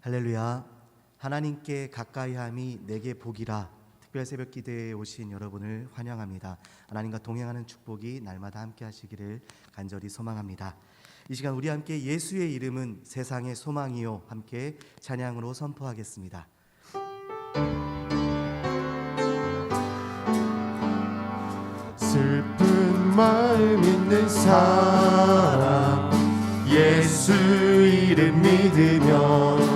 할렐루야. 하나님께 가까이함이 내게 복이라. 특별 새벽 기도에 오신 여러분을 환영합니다. 하나님과 동행하는 축복이 날마다 함께 하시기를 간절히 소망합니다. 이 시간 우리 함께 예수의 이름은 세상의 소망이요, 함께 찬양으로 선포하겠습니다. 슬픈 마음 있는 사람 예수 이름 믿으면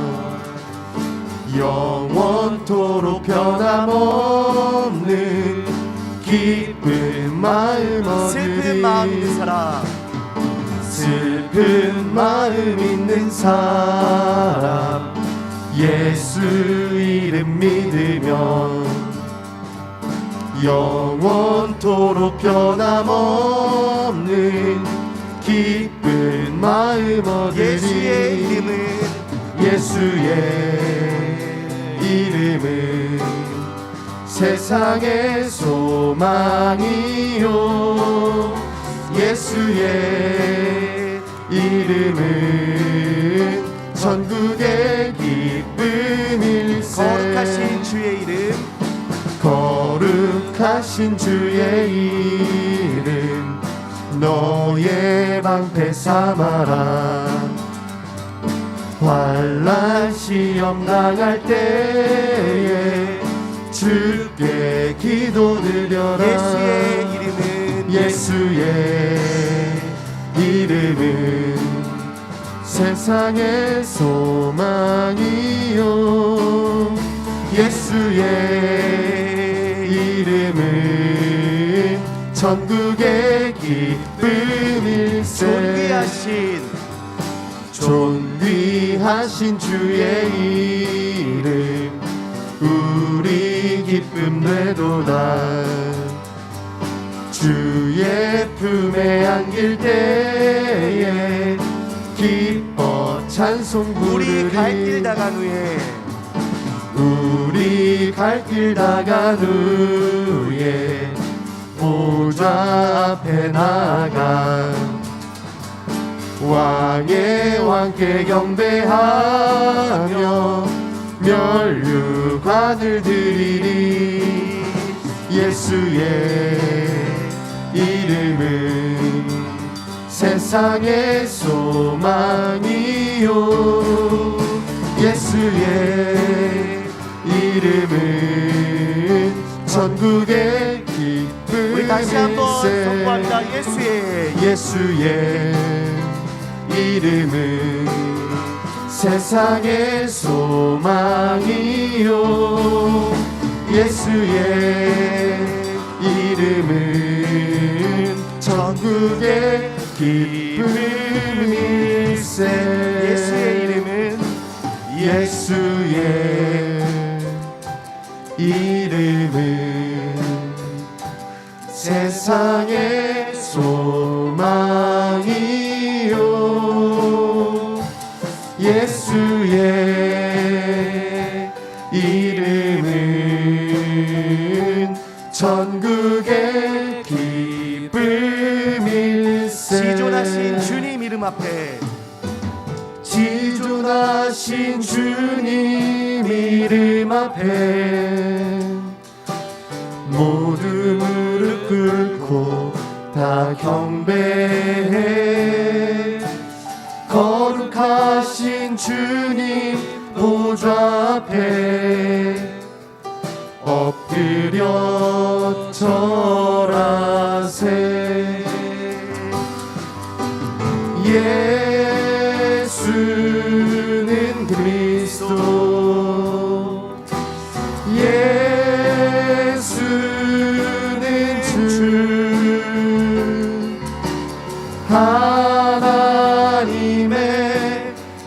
영원토록 변함없는 기쁜 마음 얻으리. 슬픈 마음 있는 사람, 슬픈 마음 있는 사람 예수 이름 믿으면 영원토록 변함없는 기쁜 마음 얻으리. 예수의 이름은 세상의 소망이요, 예수의 이름은 천국의 기쁨일세. 거룩하신 주의 이름, 거룩하신 주의 이름 너의 방패 삼아라. 환난 시험 당할 때에 주께 기도드려라. 예수의 이름은 세상의 소망이요, 예수의 이름은 천국의 기쁨일세. 존귀하신 주의 이름 우리 기쁨 되도다. 주의 품에 안길 때에 기뻐 찬송 부르리. 우리 갈 길 나간 후에, 우리 갈 길 나간 후에 보좌 앞에 나가 왕의 왕께 경배하며 면류관을 드리리. 예수의 이름은 세상의 소망이요, 예수의 이름은 천국의 기쁨일세. 우리 다시 한번 선포합니다. 예수의 이름은 세상의 소망이요, 예수의 이름은 천국의 기쁨일세. 예수의 이름은 세상의 소망이요, 예수의 이름은 천국의 기쁨일세. 지존하신 주님 이름 앞에, 지존하신 주님 이름 앞에 모두 무릎 꿇고 다 경배해. 거룩하신 주님 보좌 앞에 엎드려 절하세. 예수는 그리스도, 예수는 주, 하나님의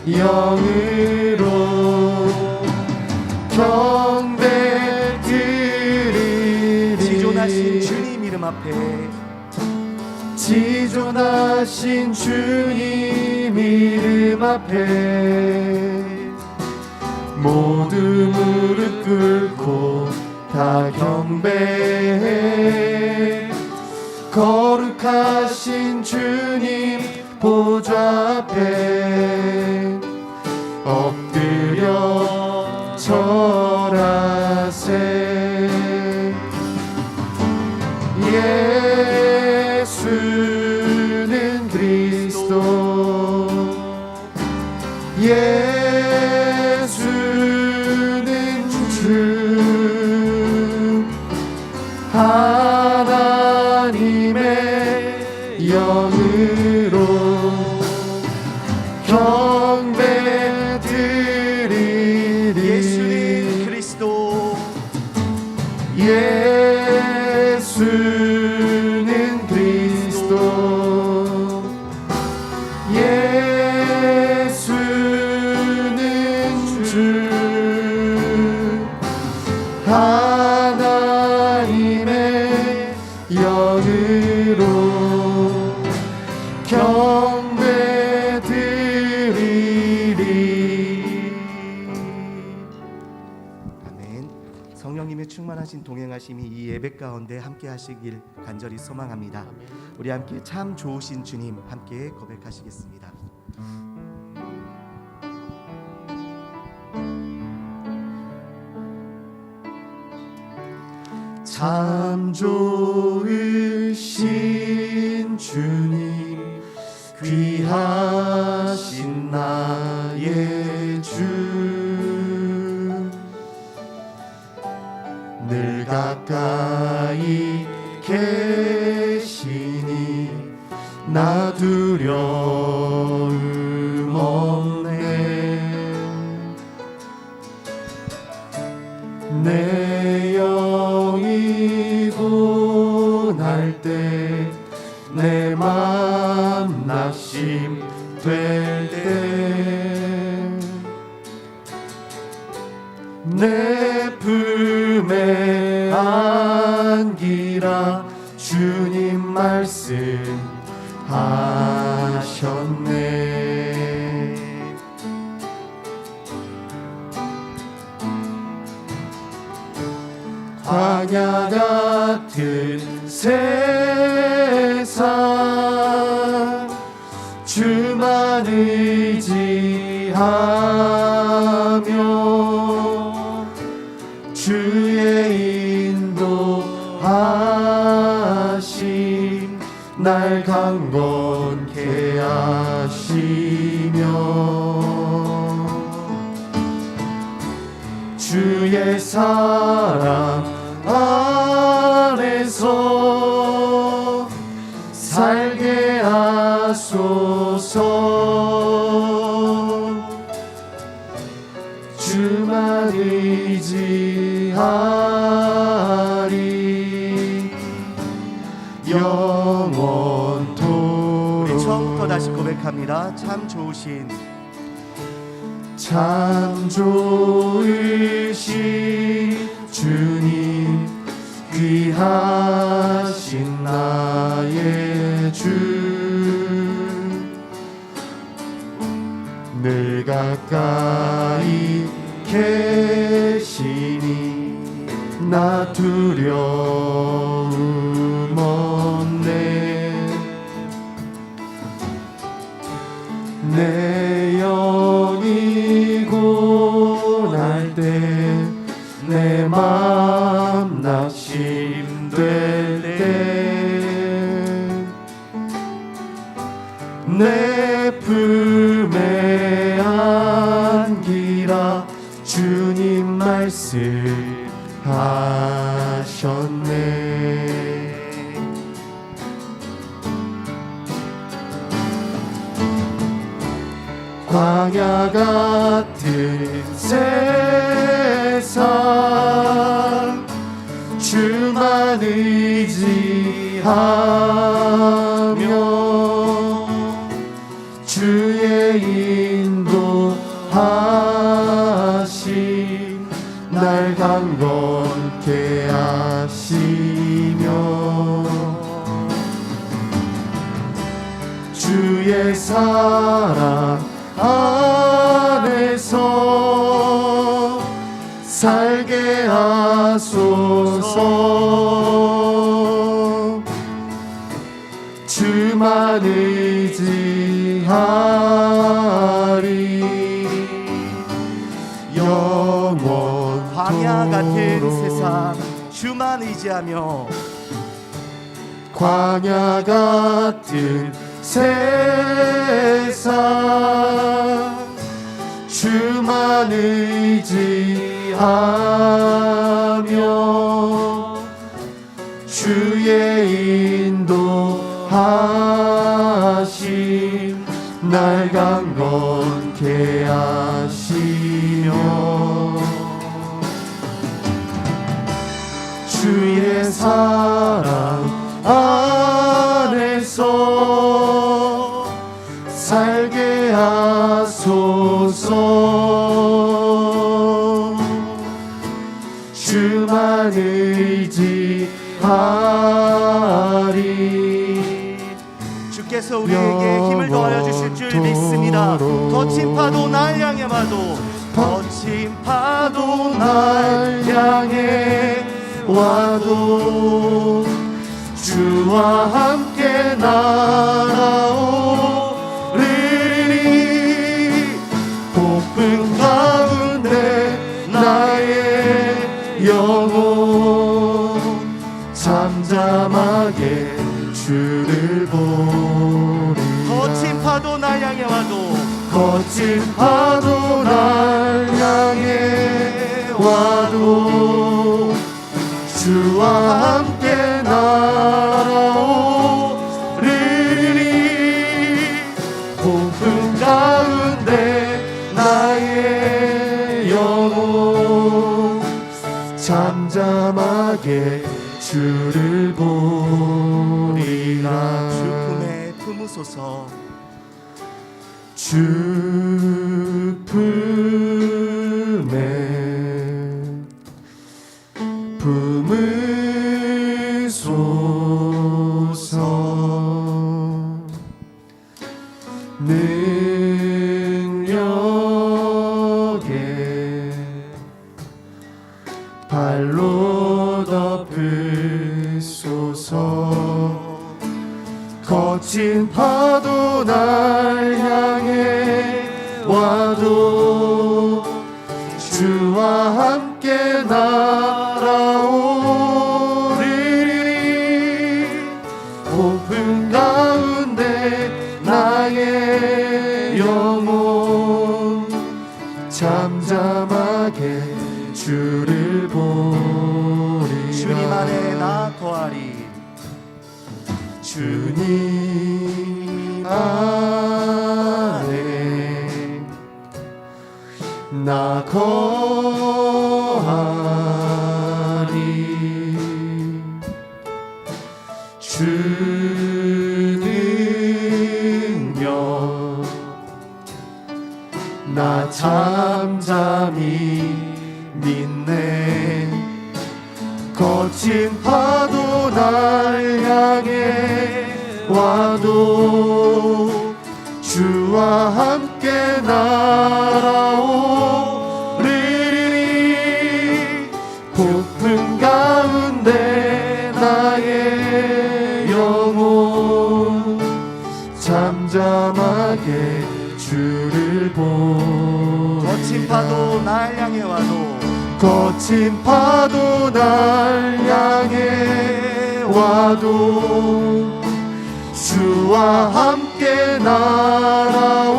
영으로 경배 드리리. 지존하신 주님 이름 앞에, 지존하신 주님 이름 앞에 모두 무릎 꿇고 다 경배해. 거룩하신 주님 보좌 앞에 엎드려 절하세 예수는 그리스도 예수는 주 하나님의 영으로 경배 드리리 예수는 그리스도 예수는 그리스도 예수는 주 하나님의 영으로 경배 드리리. 아멘. 성령님의 충만하신 동행하심이 이 예배 가운데 함께 하시길 간절히 소망합니다. 우리 함께 참 좋으신 주님 함께 고백하시겠습니다. 참 좋으신 주님 귀하신 나의 주 늘 가까이 계시니 나 두려움 없네 내 영이 고날 때 내 맘 낙심될 때 내 품에 안기라 주님 말씀하셨네 광야 같은 세상 주만 의지하며 주의 인도하심 날 강건케 하시며 주의 사랑 안에서 살게 하소서 주만 의지하리 영원토록. 우리 처음부터 다시 고백합니다. 참 좋으신 참 좋으신 주님 귀하신 나의 주 늘 가까이 계시니 나 두려움 없네 내 영이 고날 때 내 맘 낙심될 때 내 품에 안기라 주님 말씀하셨네 광야 같은 세상 주만 의지하며 주의 인도하심 날 강건케 하시며 주의 사랑 안에서 살게 하소서 주만 의지하리 영원 광야 같은 세상 주만 의지하며 광야 같은 세상 주만 의지하며 주의 인도하심 날 강건케 하시며 주의 사랑 안에서 살게 하소서 주만 의지하리 주께서 우리에게 힘을 더하여 주실 줄 믿습니다. 거친 파도 날 향해 와도 거친 파도 날 향해 와도 주와 함께 날아오리니 폭풍 가운데 나의 영혼 잠잠하게 주를 보리 거친 파도 날 향해 와도 거친 파도 날 향해 와도 주와 함께 날아오리니 폭풍 가운데 나의 영혼 잠잠하게 주를 보리라 주 품에 품으소서 주 품에 품으소서 능력에 발로 덮으소서 거친 파도 날 향해 와도 주와 함께 날아오리니 폭풍 가운데 나의 영혼 잠잠하게 주를 보리라 주님 안에 나 거하리 주님 안에 나 거하리 주 능력 나 잠잠히 믿네 거친 파도 날 향해 와도 주와 함께 날아오리니 폭풍 가운데 나의 영혼 잠잠하게 주를 보리라 거친 파도 날 향해 와도 거친 파도 날 향해 와도 주와 함께 날아오리니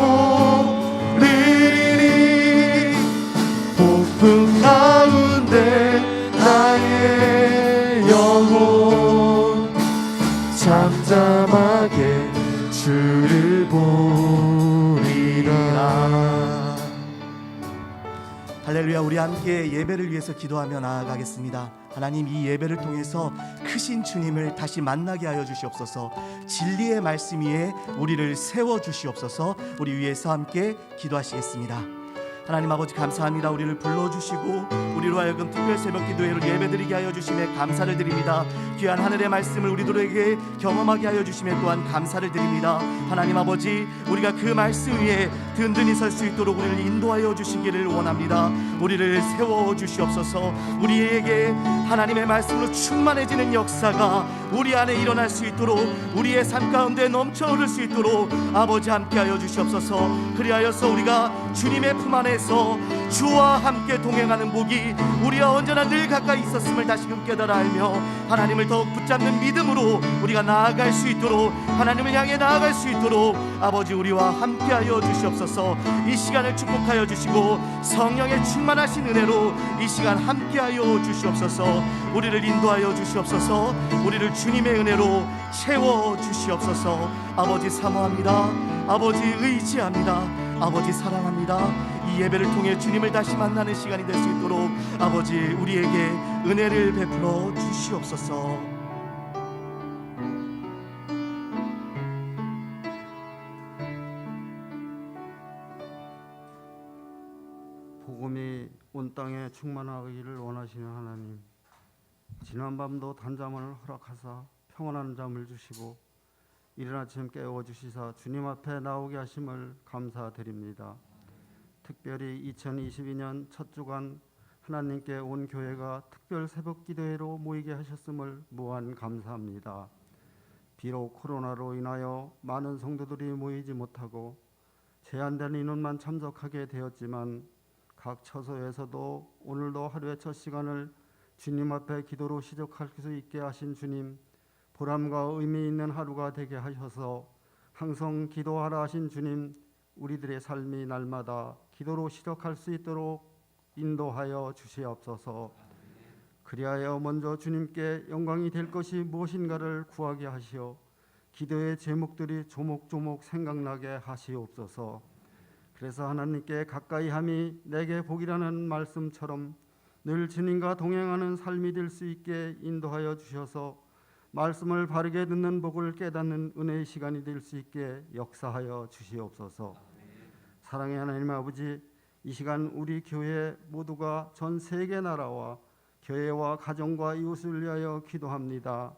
폭풍 가운데 나의 영혼 잠잠하게 주를 보리라 할렐루야. 우리 함께 예배를 위해서 기도하며 나아가겠습니다. 하나님, 이 예배를 통해서 크신 주님을 다시 만나게 하여 주시옵소서. 진리의 말씀 위에 우리를 세워 주시옵소서. 우리 위해서 함께 기도하시겠습니다. 하나님 아버지 감사합니다. 우리를 불러주시고 우리로 하여금 특별 새벽 기도회를 예배드리게 하여 주심에 감사를 드립니다. 귀한 하늘의 말씀을 우리들에게 경험하게 하여 주심에 또한 감사를 드립니다. 하나님 아버지, 우리가 그 말씀 위에 든든히 설 수 있도록 우리를 인도하여 주시기를 원합니다. 우리를 세워 주시옵소서. 우리에게 하나님의 말씀으로 충만해지는 역사가 우리 안에 일어날 수 있도록, 우리의 삶 가운데 넘쳐 흐를 수 있도록 아버지 함께하여 주시옵소서. 그리하여서 우리가 주님의 품 안에 안에서 주와 함께 동행하는 복이 우리와 언제나 늘 가까이 있었음을 다시금 깨달아 알며 하나님을 더욱 붙잡는 믿음으로 우리가 나아갈 수 있도록, 하나님을 향해 나아갈 수 있도록 아버지 우리와 함께하여 주시옵소서. 이 시간을 축복하여 주시고 성령의 충만하신 은혜로 이 시간 함께하여 주시옵소서. 우리를 인도하여 주시옵소서. 우리를 주님의 은혜로 채워 주시옵소서. 아버지 사모합니다. 아버지 의지합니다. 아버지 사랑합니다. 이 예배를 통해 주님을 다시 만나는 시간이 될 수 있도록 아버지 우리에게 은혜를 베풀어 주시옵소서. 복음이 온 땅에 충만하기를 원하시는 하나님, 지난밤도 단잠을 허락하사 평안한 잠을 주시고 이른 아침 깨워주시사 주님 앞에 나오게 하심을 감사드립니다. 특별히 2022년 첫 주간 하나님께 온 교회가 특별 새벽 기도회로 모이게 하셨음을 무한 감사합니다. 비록 코로나로 인하여 많은 성도들이 모이지 못하고 제한된 인원만 참석하게 되었지만 각 처소에서도 오늘도 하루의 첫 시간을 주님 앞에 기도로 시작할 수 있게 하신 주님, 보람과 의미 있는 하루가 되게 하셔서 항상 기도하라 하신 주님, 우리들의 삶이 날마다 기도로 시작할 수 있도록 인도하여 주시옵소서. 그리하여 먼저 주님께 영광이 될 것이 무엇인가를 구하게 하시어 기도의 제목들이 조목조목 생각나게 하시옵소서. 그래서 하나님께 가까이함이 내게 복이라는 말씀처럼 늘 주님과 동행하는 삶이 될 수 있게 인도하여 주셔서 말씀을 바르게 듣는 복을 깨닫는 은혜의 시간이 될 수 있게 역사하여 주시옵소서. 사랑의 하나님 아버지, 이 시간 우리 교회 모두가 전 세계 나라와 교회와 가정과 이웃을 위하여 기도합니다.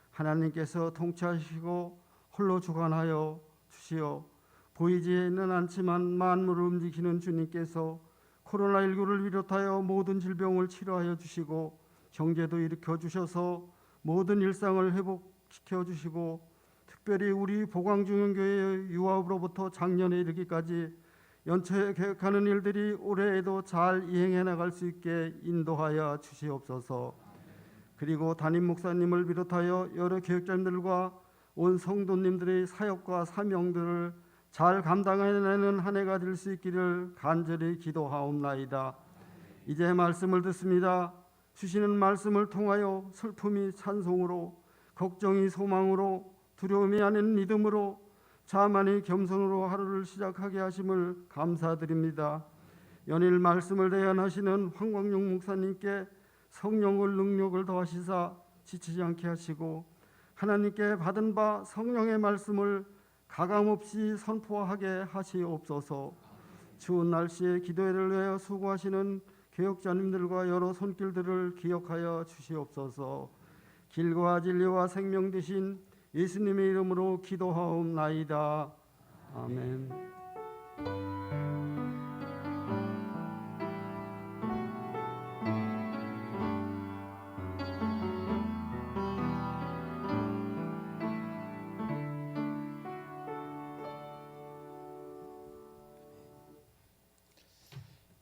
하나님께서 통치하시고 홀로 주관하여 주시어 보이지는 않지만 만물을 움직이는 주님께서 코로나19를 비롯하여 모든 질병을 치료하여 주시고 경제도 일으켜 주셔서 모든 일상을 회복시켜 주시고 특별히 우리 보광중형교회의 유아로부터 작년에 이르기까지 연초에 계획하는 일들이 올해에도 잘 이행해 나갈 수 있게 인도하여 주시옵소서. 그리고 담임 목사님을 비롯하여 여러 교육자님들과 온 성도님들의 사역과 사명들을 잘 감당해내는 한 해가 될 수 있기를 간절히 기도하옵나이다. 이제 말씀을 듣습니다. 주시는 말씀을 통하여 슬픔이 찬송으로, 걱정이 소망으로, 두려움이 아닌 믿음으로, 자만이 겸손으로 하루를 시작하게 하심을 감사드립니다. 연일 말씀을 대연하시는 황광용 목사님께 성령을 능력을 더하시사 지치지 않게 하시고 하나님께 받은 바 성령의 말씀을 가감없이 선포하게 하시옵소서. 추운 날씨에 기도회를 위하여 수고하시는 교역자님들과 여러 손길들을 기억하여 주시옵소서. 길과 진리와 생명 되신 예수님의 이름으로 기도하옵나이다. 아멘.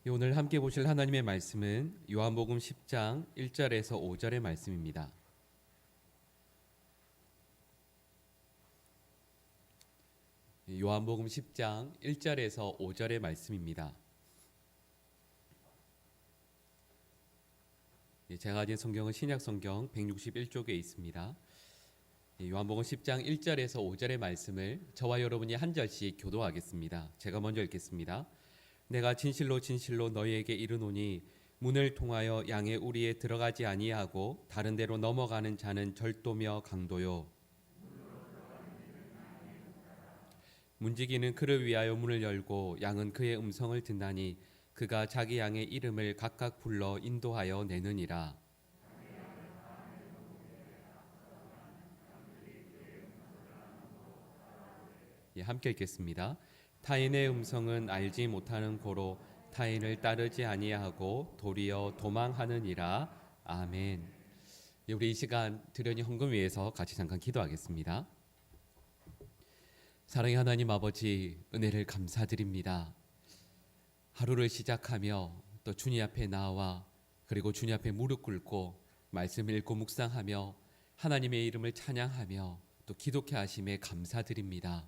오늘 함께 보실 하나님의 말씀은 요한복음 10장 1절에서 5절의 말씀입니다. 요한복음 10장 1절에서 5절의 말씀입니다. 제가 가진 성경은 신약성경 161쪽에 있습니다. 요한복음 10장 1절에서 5절의 말씀을 저와 여러분이 한 절씩 교도하겠습니다. 제가 먼저 읽겠습니다. 내가 진실로 진실로 너희에게 이르노니 문을 통하여 양의 우리에 들어가지 아니하고 다른 데로 넘어가는 자는 절도며 강도요 문지기는 그를 위하여 문을 열고 양은 그의 음성을 듣나니 그가 자기 양의 이름을 각각 불러 인도하여 내느니라. 함께 읽겠습니다. 타인의 음성은 알지 못하는 고로 타인을 따르지 아니하고 도리어 도망하느니라. 아멘. 우리 이 시간 드려니 헌금 위에서 같이 잠깐 기도하겠습니다. 사랑의 하나님 아버지, 은혜를 감사드립니다. 하루를 시작하며 또 주님 앞에 나와 그리고 주님 앞에 무릎 꿇고 말씀을 읽고 묵상하며 하나님의 이름을 찬양하며 또 기독해 하심에 감사드립니다.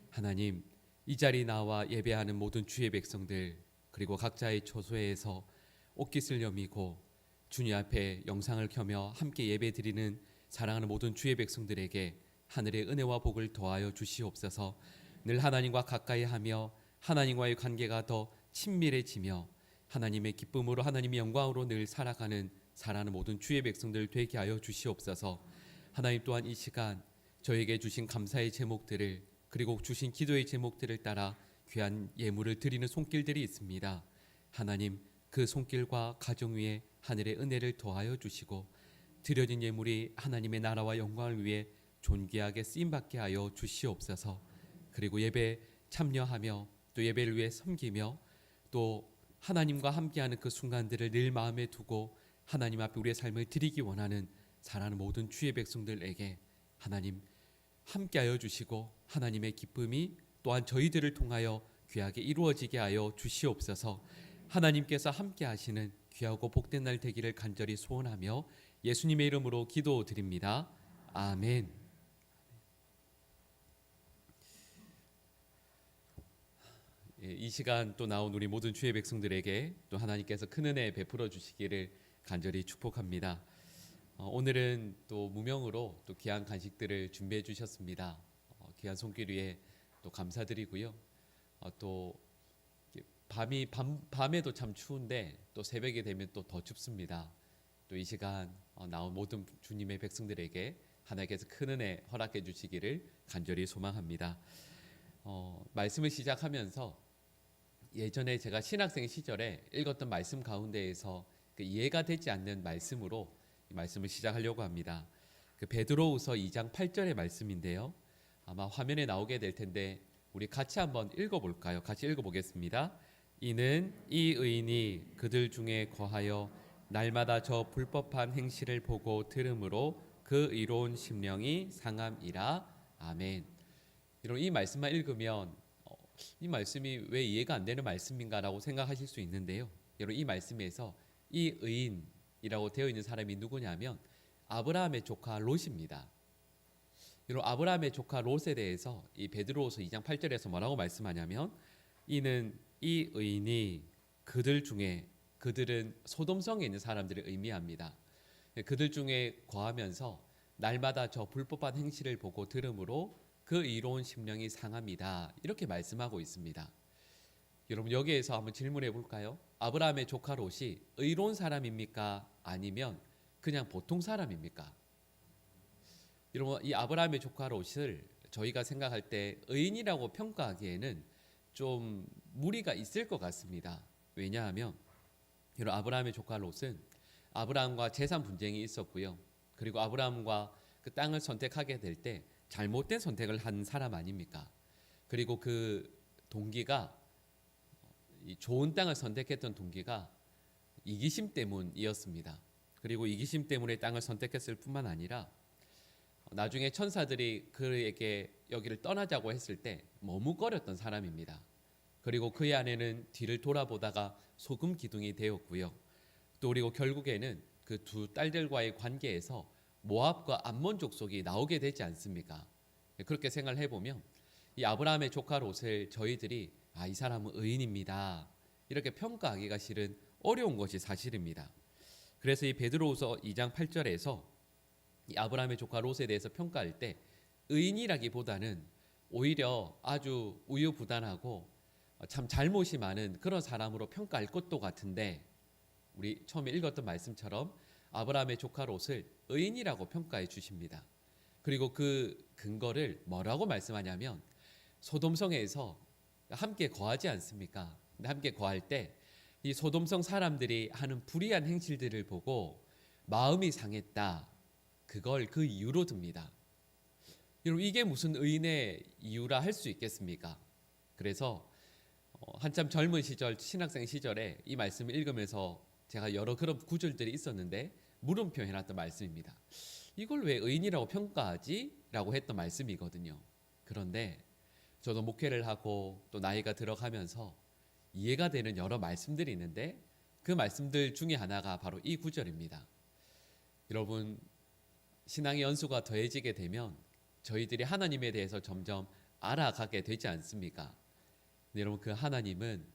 하나님, 이 자리 나와 예배하는 모든 주의 백성들 그리고 각자의 처소에서 옷깃을 여미고 주님 앞에 영상을 켜며 함께 예배드리는 사랑하는 모든 주의 백성들에게 하늘의 은혜와 복을 더하여 주시옵소서. 늘 하나님과 가까이 하며 하나님과의 관계가 더 친밀해지며 하나님의 기쁨으로 하나님의 영광으로 늘 살아가는 사랑하는 모든 주의 백성들 되게 하여 주시옵소서. 하나님 또한 이 시간 저에게 주신 감사의 제목들을 그리고 주신 기도의 제목들을 따라 귀한 예물을 드리는 손길들이 있습니다. 하나님, 그 손길과 가정 위에 하늘의 은혜를 더하여 주시고 드려진 예물이 하나님의 나라와 영광을 위해 존귀하게 쓰임받게 하여 주시옵소서. 그리고 예배 참여하며 또 예배를 위해 섬기며 또 하나님과 함께하는 그 순간들을 늘 마음에 두고 하나님 앞에 우리의 삶을 드리기 원하는 사랑하는 모든 주의 백성들에게 하나님 함께하여 주시고 하나님의 기쁨이 또한 저희들을 통하여 귀하게 이루어지게 하여 주시옵소서. 하나님께서 함께 하시는 귀하고 복된 날 되기를 간절히 소원하며 예수님의 이름으로 기도드립니다. 아멘. 이 시간 또 나온 우리 모든 주의 백성들에게 또 하나님께서 큰 은혜 베풀어 주시기를 간절히 축복합니다. 오늘은 또 무명으로 또 귀한 간식들을 준비해 주셨습니다. 귀한 손길 위에 또 감사드리고요. 또 밤에도 참 추운데 또 새벽이 되면 또 더 춥습니다. 또 이 시간 나온 모든 주님의 백성들에게 하나님께서 큰 은혜 허락해 주시기를 간절히 소망합니다. 말씀을 시작하면서 예전에 제가 신학생 시절에 읽었던 말씀 가운데에서 그 이해가 되지 않는 말씀으로 이 말씀을 시작하려고 합니다. 그 베드로후서 2장 8절의 말씀인데요. 아마 화면에 나오게 될 텐데 우리 같이 한번 읽어볼까요? 같이 읽어보겠습니다. 이는 이 의인이 그들 중에 거하여 날마다 저 불법한 행실을 보고 들음으로 그 의로운 심령이 상함이라. 아멘. 여러분, 이 말씀만 읽으면 이 말씀이 왜 이해가 안 되는 말씀인가라고 생각하실 수 있는데요. 여러분, 이 말씀에서 이 의인이라고 되어 있는 사람이 누구냐면 아브라함의 조카 롯입니다. 여러분, 아브라함의 조카 롯에 대해서 이 베드로후서 2장 8절에서 뭐라고 말씀하냐면 이는 이 의인이 그들 중에, 그들은 소돔성에 있는 사람들을 의미합니다. 그들 중에 거하면서 날마다 저 불법한 행실을 보고 들음으로 그 의로운 심령이 상합니다. 이렇게 말씀하고 있습니다. 여러분, 여기에서 한번 질문해 볼까요? 아브라함의 조카 롯이 의로운 사람입니까? 아니면 그냥 보통 사람입니까? 여러분, 이 아브라함의 조카 롯을 저희가 생각할 때 의인이라고 평가하기에는 좀 무리가 있을 것 같습니다. 왜냐하면 여러분, 아브라함의 조카 롯은 아브라함과 재산 분쟁이 있었고요. 그리고 아브라함과 그 땅을 선택하게 될 때 잘못된 선택을 한 사람 아닙니까? 그리고 그 동기가, 이 좋은 땅을 선택했던 동기가 이기심 때문이었습니다. 그리고 이기심 때문에 땅을 선택했을 뿐만 아니라 나중에 천사들이 그에게 여기를 떠나자고 했을 때 머뭇거렸던 사람입니다. 그리고 그의 아내는 뒤를 돌아보다가 소금 기둥이 되었고요. 또 그리고 결국에는 그 두 딸들과의 관계에서 모압과 암몬 족속이 나오게 되지 않습니까? 그렇게 생각을 해보면 이 아브라함의 조카 롯을 저희들이 이 사람은 의인입니다, 이렇게 평가하기가 실은 어려운 것이 사실입니다. 그래서 이 베드로후서 2장 8절에서 이 아브라함의 조카 롯에 대해서 평가할 때 의인이라기보다는 오히려 아주 우유부단하고 참 잘못이 많은 그런 사람으로 평가할 것도 같은데, 우리 처음에 읽었던 말씀처럼 아브라함의 조카 롯을 의인이라고 평가해 주십니다. 그리고 그 근거를 뭐라고 말씀하냐면 소돔성에서 함께 거하지 않습니까? 근데 함께 거할 때 이 소돔성 사람들이 하는 불의한 행실들을 보고 마음이 상했다, 그걸 그 이유로 듭니다. 여러분, 이게 무슨 의인의 이유라 할 수 있겠습니까? 그래서 한참 젊은 시절, 신학생 시절에 이 말씀을 읽으면서 제가 여러 그런 구절들이 있었는데 물음표 해놨던 말씀입니다. 이걸 왜 의인이라고 평가하지? 라고 했던 말씀이거든요. 그런데 저도 목회를 하고 또 나이가 들어가면서 이해가 되는 여러 말씀들이 있는데 그 말씀들 중에 하나가 바로 이 구절입니다. 여러분, 신앙의 연수가 더해지게 되면 저희들이 하나님에 대해서 점점 알아가게 되지 않습니까? 근데 여러분, 그 하나님은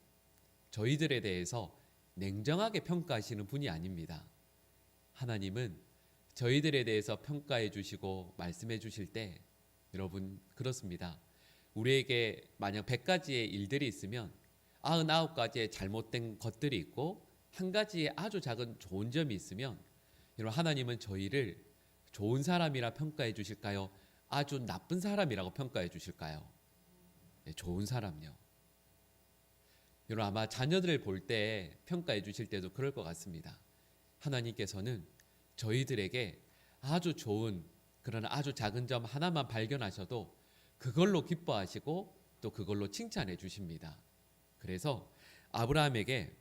저희들에 대해서 냉정하게 평가하시는 분이 아닙니다. 하나님은 저희들에 대해서 평가해 주시고 말씀해 주실 때 여러분 그렇습니다. 우리에게 만약 100가지의 일들이 있으면 99가지의 잘못된 것들이 있고 한 가지의 아주 작은 좋은 점이 있으면 여러분, 하나님은 저희를 좋은 사람이라 평가해 주실까요? 아주 나쁜 사람이라고 평가해 주실까요? 네, 좋은 사람요. 여러분, 아마 자녀들을 볼 때 평가해 주실 때도 그럴 것 같습니다. 하나님께서는 저희들에게 아주 좋은 그런 아주 작은 점 하나만 발견하셔도 그걸로 기뻐하시고 또 그걸로 칭찬해 주십니다. 그래서 아브라함에게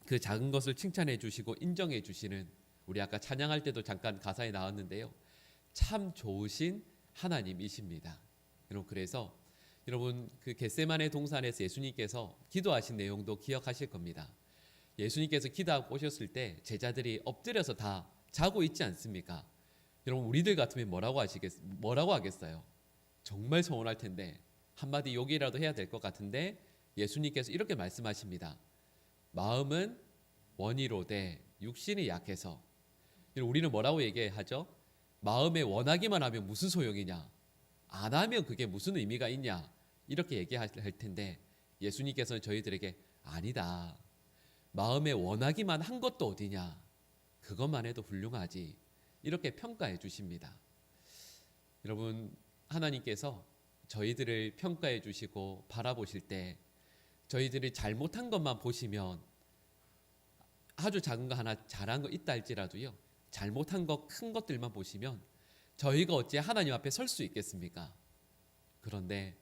그 작은 것을 칭찬해 주시고 인정해 주시는, 우리 아까 찬양할 때도 잠깐 가사에 나왔는데요, 참 좋으신 하나님이십니다. 여러분, 그래서 여러분, 그 겟세마네 동산에서 예수님께서 기도하신 내용도 기억하실 겁니다. 예수님께서 기도하고 오셨을 때 제자들이 엎드려서 다 자고 있지 않습니까? 여러분, 우리들 같으면 뭐라고 하겠어요? 정말 서운할 텐데 한마디 욕이라도 해야 될 것 같은데 예수님께서 이렇게 말씀하십니다. 마음은 원이로되 육신이 약해서. 우리는 뭐라고 얘기하죠? 마음에 원하기만 하면 무슨 소용이냐? 안 하면 그게 무슨 의미가 있냐? 이렇게 얘기할 텐데 예수님께서는 저희들에게 아니다. 마음에 원하기만 한 것도 어디냐? 그것만 해도 훌륭하지. 이렇게 평가해 주십니다. 여러분, 하나님께서 저희들을 평가해 주시고 바라보실 때 저희들이 잘못한 것만 보시면, 아주 작은 거 하나 잘한 거 있다 할지라도요, 잘못한 거 큰 것들만 보시면 저희가 어찌 하나님 앞에 설 수 있겠습니까? 그런데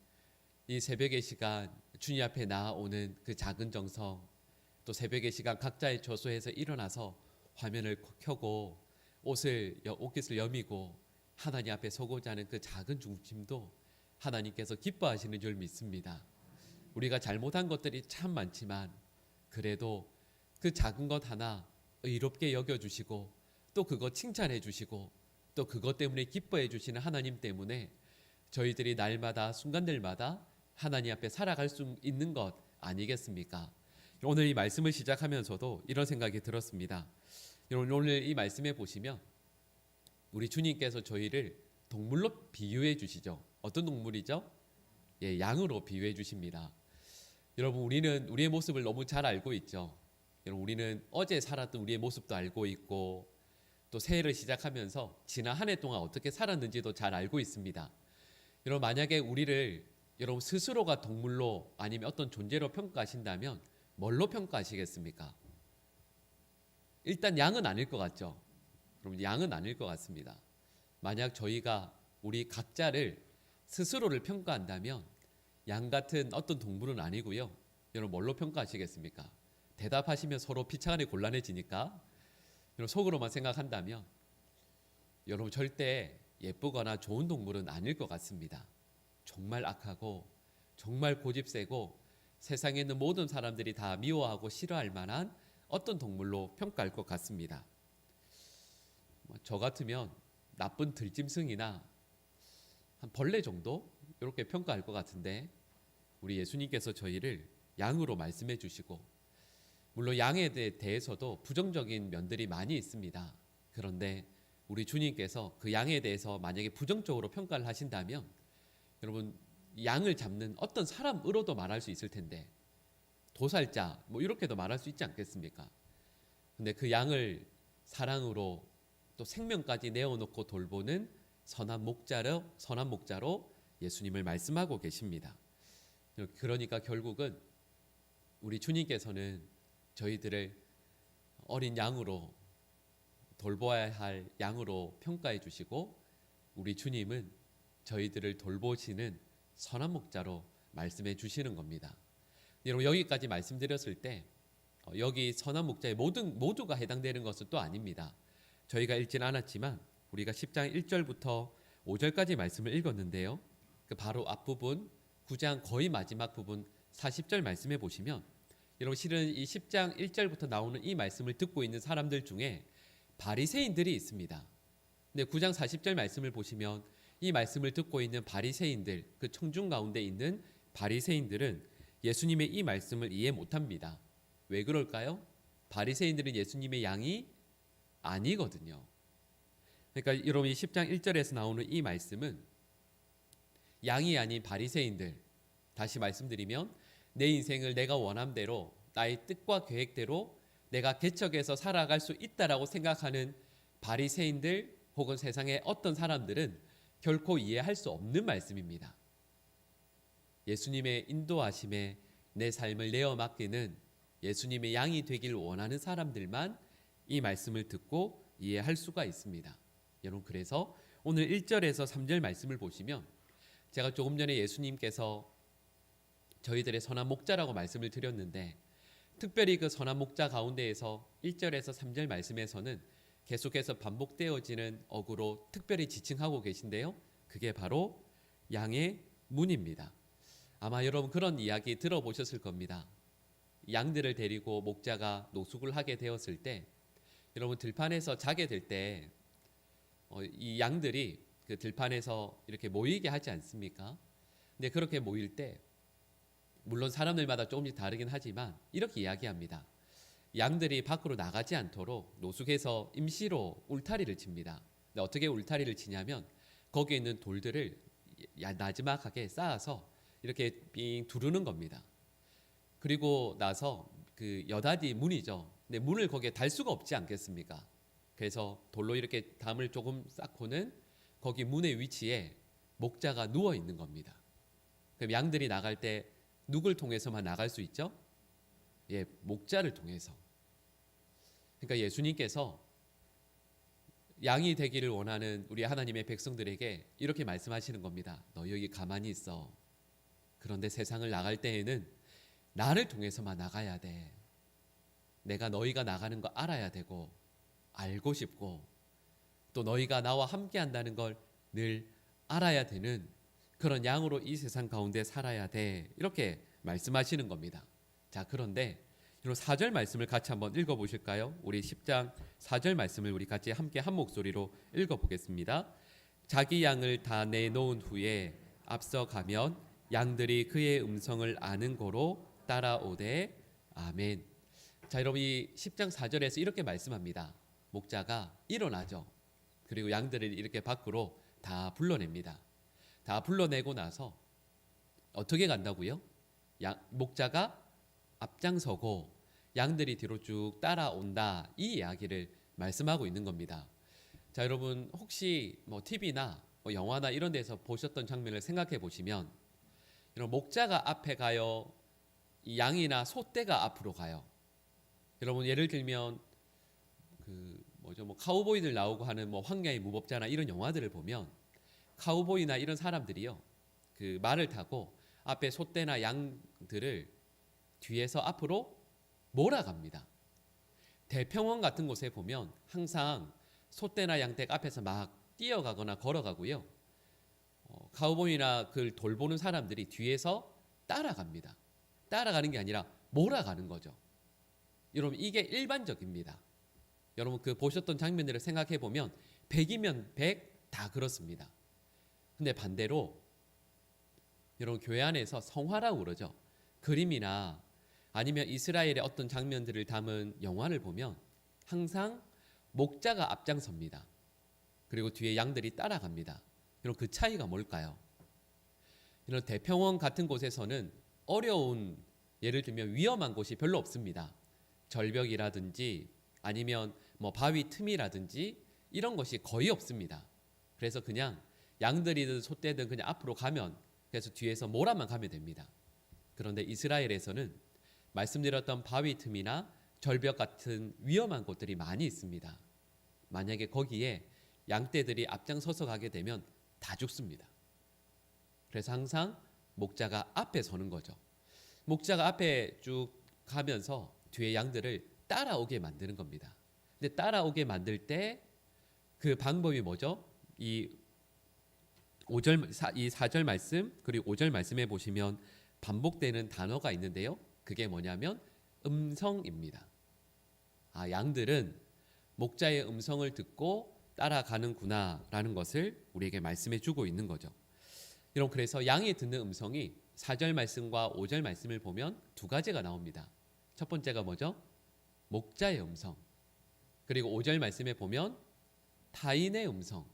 이 새벽의 시간 주님 앞에 나아오는 그 작은 정성, 또 새벽의 시간 각자의 처소에서 일어나서 화면을 켜고 옷깃을 여미고 하나님 앞에 서고자 하는 그 작은 중심도 하나님께서 기뻐하시는 줄 믿습니다. 우리가 잘못한 것들이 참 많지만 그래도 그 작은 것 하나 의롭게 여겨주시고 또 그거 칭찬해 주시고 또 그것 때문에 기뻐해 주시는 하나님 때문에 저희들이 날마다 순간들마다 하나님 앞에 살아갈 수 있는 것 아니겠습니까? 오늘 이 말씀을 시작하면서도 이런 생각이 들었습니다. 여러분, 오늘 이 말씀에 보시면 우리 주님께서 저희를 동물로 비유해 주시죠. 어떤 동물이죠? 예, 양으로 비유해 주십니다. 여러분, 우리는 우리의 모습을 너무 잘 알고 있죠. 여러분, 우리는 어제 살았던 우리의 모습도 알고 있고 또 새해를 시작하면서 지난 한 해 동안 어떻게 살았는지도 잘 알고 있습니다. 여러분, 만약에 우리를 여러분 스스로가 동물로 아니면 어떤 존재로 평가하신다면 뭘로 평가하시겠습니까? 일단 양은 아닐 것 같죠. 그럼 양은 아닐 것 같습니다. 만약 저희가 우리 각자를 스스로를 평가한다면 양 같은 어떤 동물은 아니고요. 여러분, 뭘로 평가하시겠습니까? 대답하시면 서로 피차간에 곤란해지니까 여러분, 속으로만 생각한다면 여러분 절대 예쁘거나 좋은 동물은 아닐 것 같습니다. 정말 악하고 정말 고집세고 세상에 있는 모든 사람들이 다 미워하고 싫어할 만한 어떤 동물로 평가할 것 같습니다. 저 같으면 나쁜 들짐승이나 한 벌레 정도 이렇게 평가할 것 같은데 우리 예수님께서 저희를 양으로 말씀해 주시고, 물론 양에 대해서도 부정적인 면들이 많이 있습니다. 그런데 우리 주님께서 그 양에 대해서 만약에 부정적으로 평가를 하신다면 여러분, 양을 잡는 어떤 사람으로도 말할 수 있을 텐데 도살자 뭐 이렇게도 말할 수 있지 않겠습니까? 근데 그 양을 사랑으로 또 생명까지 내어놓고 돌보는 선한 목자로 예수님을 말씀하고 계십니다. 그러니까 결국은 우리 주님께서는 저희들을 어린 양으로 돌보아야 할 양으로 평가해 주시고 우리 주님은 저희들을 돌보시는 선한 목자로 말씀해 주시는 겁니다. 여러분, 여기까지 말씀드렸을 때 여기 선한 목자의 모두가 해당되는 것은 또 아닙니다. 저희가 읽지는 않았지만 우리가 10장 1절부터 5절까지 말씀을 읽었는데요. 그 바로 앞부분 9장 거의 마지막 부분 40절 말씀해 보시면 여러분 실은 이 10장 1절부터 나오는 이 말씀을 듣고 있는 사람들 중에 바리새인들이 있습니다. 근데 9장 40절 말씀을 보시면 이 말씀을 듣고 있는 바리새인들, 그 청중 가운데 있는 바리새인들은 예수님의 이 말씀을 이해 못합니다. 왜 그럴까요? 바리새인들은 예수님의 양이 아니거든요. 그러니까 여러분 이 10장 1절에서 나오는 이 말씀은 양이 아닌 바리새인들, 다시 말씀드리면 내 인생을 내가 원함대로 나의 뜻과 계획대로 내가 개척해서 살아갈 수 있다라고 생각하는 바리새인들 혹은 세상의 어떤 사람들은 결코 이해할 수 없는 말씀입니다. 예수님의 인도하심에 내 삶을 내어 맡기는 예수님의 양이 되길 원하는 사람들만 이 말씀을 듣고 이해할 수가 있습니다. 여러분 그래서 오늘 1절에서 3절 말씀을 보시면 제가 조금 전에 예수님께서 저희들의 선한 목자라고 말씀을 드렸는데 특별히 그 선한 목자 가운데에서 1절에서 3절 말씀에서는 계속해서 반복되어지는 어구로 특별히 지칭하고 계신데요. 그게 바로 양의 문입니다. 아마 여러분 그런 이야기 들어보셨을 겁니다. 양들을 데리고 목자가 노숙을 하게 되었을 때 여러분 들판에서 자게 될 때 이 양들이 그 들판에서 이렇게 모이게 하지 않습니까? 근데 그렇게 모일 때 물론 사람들마다 조금씩 다르긴 하지만 이렇게 이야기합니다. 양들이 밖으로 나가지 않도록 노숙해서 임시로 울타리를 칩니다. 근데 어떻게 울타리를 치냐면 거기에 있는 돌들을 나지막하게 쌓아서 이렇게 삥 두르는 겁니다. 그리고 나서 그 여닫이 문이죠. 근데 문을 거기에 달 수가 없지 않겠습니까? 그래서 돌로 이렇게 담을 조금 쌓고는 거기 문의 위치에 목자가 누워 있는 겁니다. 그럼 양들이 나갈 때 누굴 통해서만 나갈 수 있죠? 예, 목자를 통해서. 그러니까 예수님께서 양이 되기를 원하는 우리 하나님의 백성들에게 이렇게 말씀하시는 겁니다. 너 여기 가만히 있어. 그런데 세상을 나갈 때에는 나를 통해서만 나가야 돼. 내가 너희가 나가는 거 알아야 되고 알고 싶고 또 너희가 나와 함께 한다는 걸 늘 알아야 되는 그런 양으로 이 세상 가운데 살아야 돼. 이렇게 말씀하시는 겁니다. 자, 그런데 여러분 4절 말씀을 같이 한번 읽어보실까요? 우리 10장 4절 말씀을 우리 같이 함께 한 목소리로 읽어보겠습니다. 자기 양을 다 내놓은 후에 앞서가면 양들이 그의 음성을 아는 고로 따라오되 아멘. 자, 여러분 이 10장 4절에서 이렇게 말씀합니다. 목자가 일어나죠. 그리고 양들을 이렇게 밖으로 다 불러냅니다. 다 불러내고 나서 어떻게 간다고요? 목자가 앞장서고 양들이 뒤로 쭉 따라온다. 이 이야기를 말씀하고 있는 겁니다. 자, 여러분 혹시 뭐 TV나 뭐 영화나 이런 데서 보셨던 장면을 생각해 보시면 이런 목자가 앞에 가요? 이 양이나 소떼가 앞으로 가요? 여러분 예를 들면 뭐 카우보이들 나오고 하는 뭐 황야의 무법자나 이런 영화들을 보면 카우보이나 이런 사람들이요 그 말을 타고 앞에 소떼나 양들을 뒤에서 앞으로 몰아갑니다. 대평원 같은 곳에 보면 항상 소떼나 양떼가 앞에서 막 뛰어가거나 걸어가고요. 카우보이나 그걸 돌보는 사람들이 뒤에서 따라갑니다. 따라가는 게 아니라 몰아가는 거죠. 여러분 이게 일반적입니다. 여러분 그 보셨던 장면들을 생각해 보면 100이면 100 다 그렇습니다. 근데 반대로 여러분 교회 안에서 성화라고 그러죠. 그림이나 아니면 이스라엘의 어떤 장면들을 담은 영화를 보면 항상 목자가 앞장섭니다. 그리고 뒤에 양들이 따라갑니다. 여러분 그 차이가 뭘까요? 이런 대평원 같은 곳에서는 어려운 예를 들면 위험한 곳이 별로 없습니다. 절벽이라든지 아니면 뭐 바위 틈이라든지 이런 것이 거의 없습니다. 그래서 그냥 양들이든 소떼든 그냥 앞으로 가면 그래서 뒤에서 몰아만 가면 됩니다. 그런데 이스라엘에서는 말씀드렸던 바위 틈이나 절벽 같은 위험한 곳들이 많이 있습니다. 만약에 거기에 양떼들이 앞장서서 가게 되면 다 죽습니다. 그래서 항상 목자가 앞에 서는 거죠. 목자가 앞에 쭉 가면서 뒤에 양들을 따라오게 만드는 겁니다. 근데 따라오게 만들 때 그 방법이 뭐죠? 이 4절 말씀 그리고 5절 말씀에 보시면 반복되는 단어가 있는데요. 그게 뭐냐면 음성입니다. 양들은 목자의 음성을 듣고 따라가는구나라는 것을 우리에게 말씀해 주고 있는 거죠. 여러분, 그래서 양이 듣는 음성이 4절 말씀과 5절 말씀을 보면 두 가지가 나옵니다. 첫 번째가 뭐죠? 목자의 음성. 그리고 5절 말씀에 보면 타인의 음성.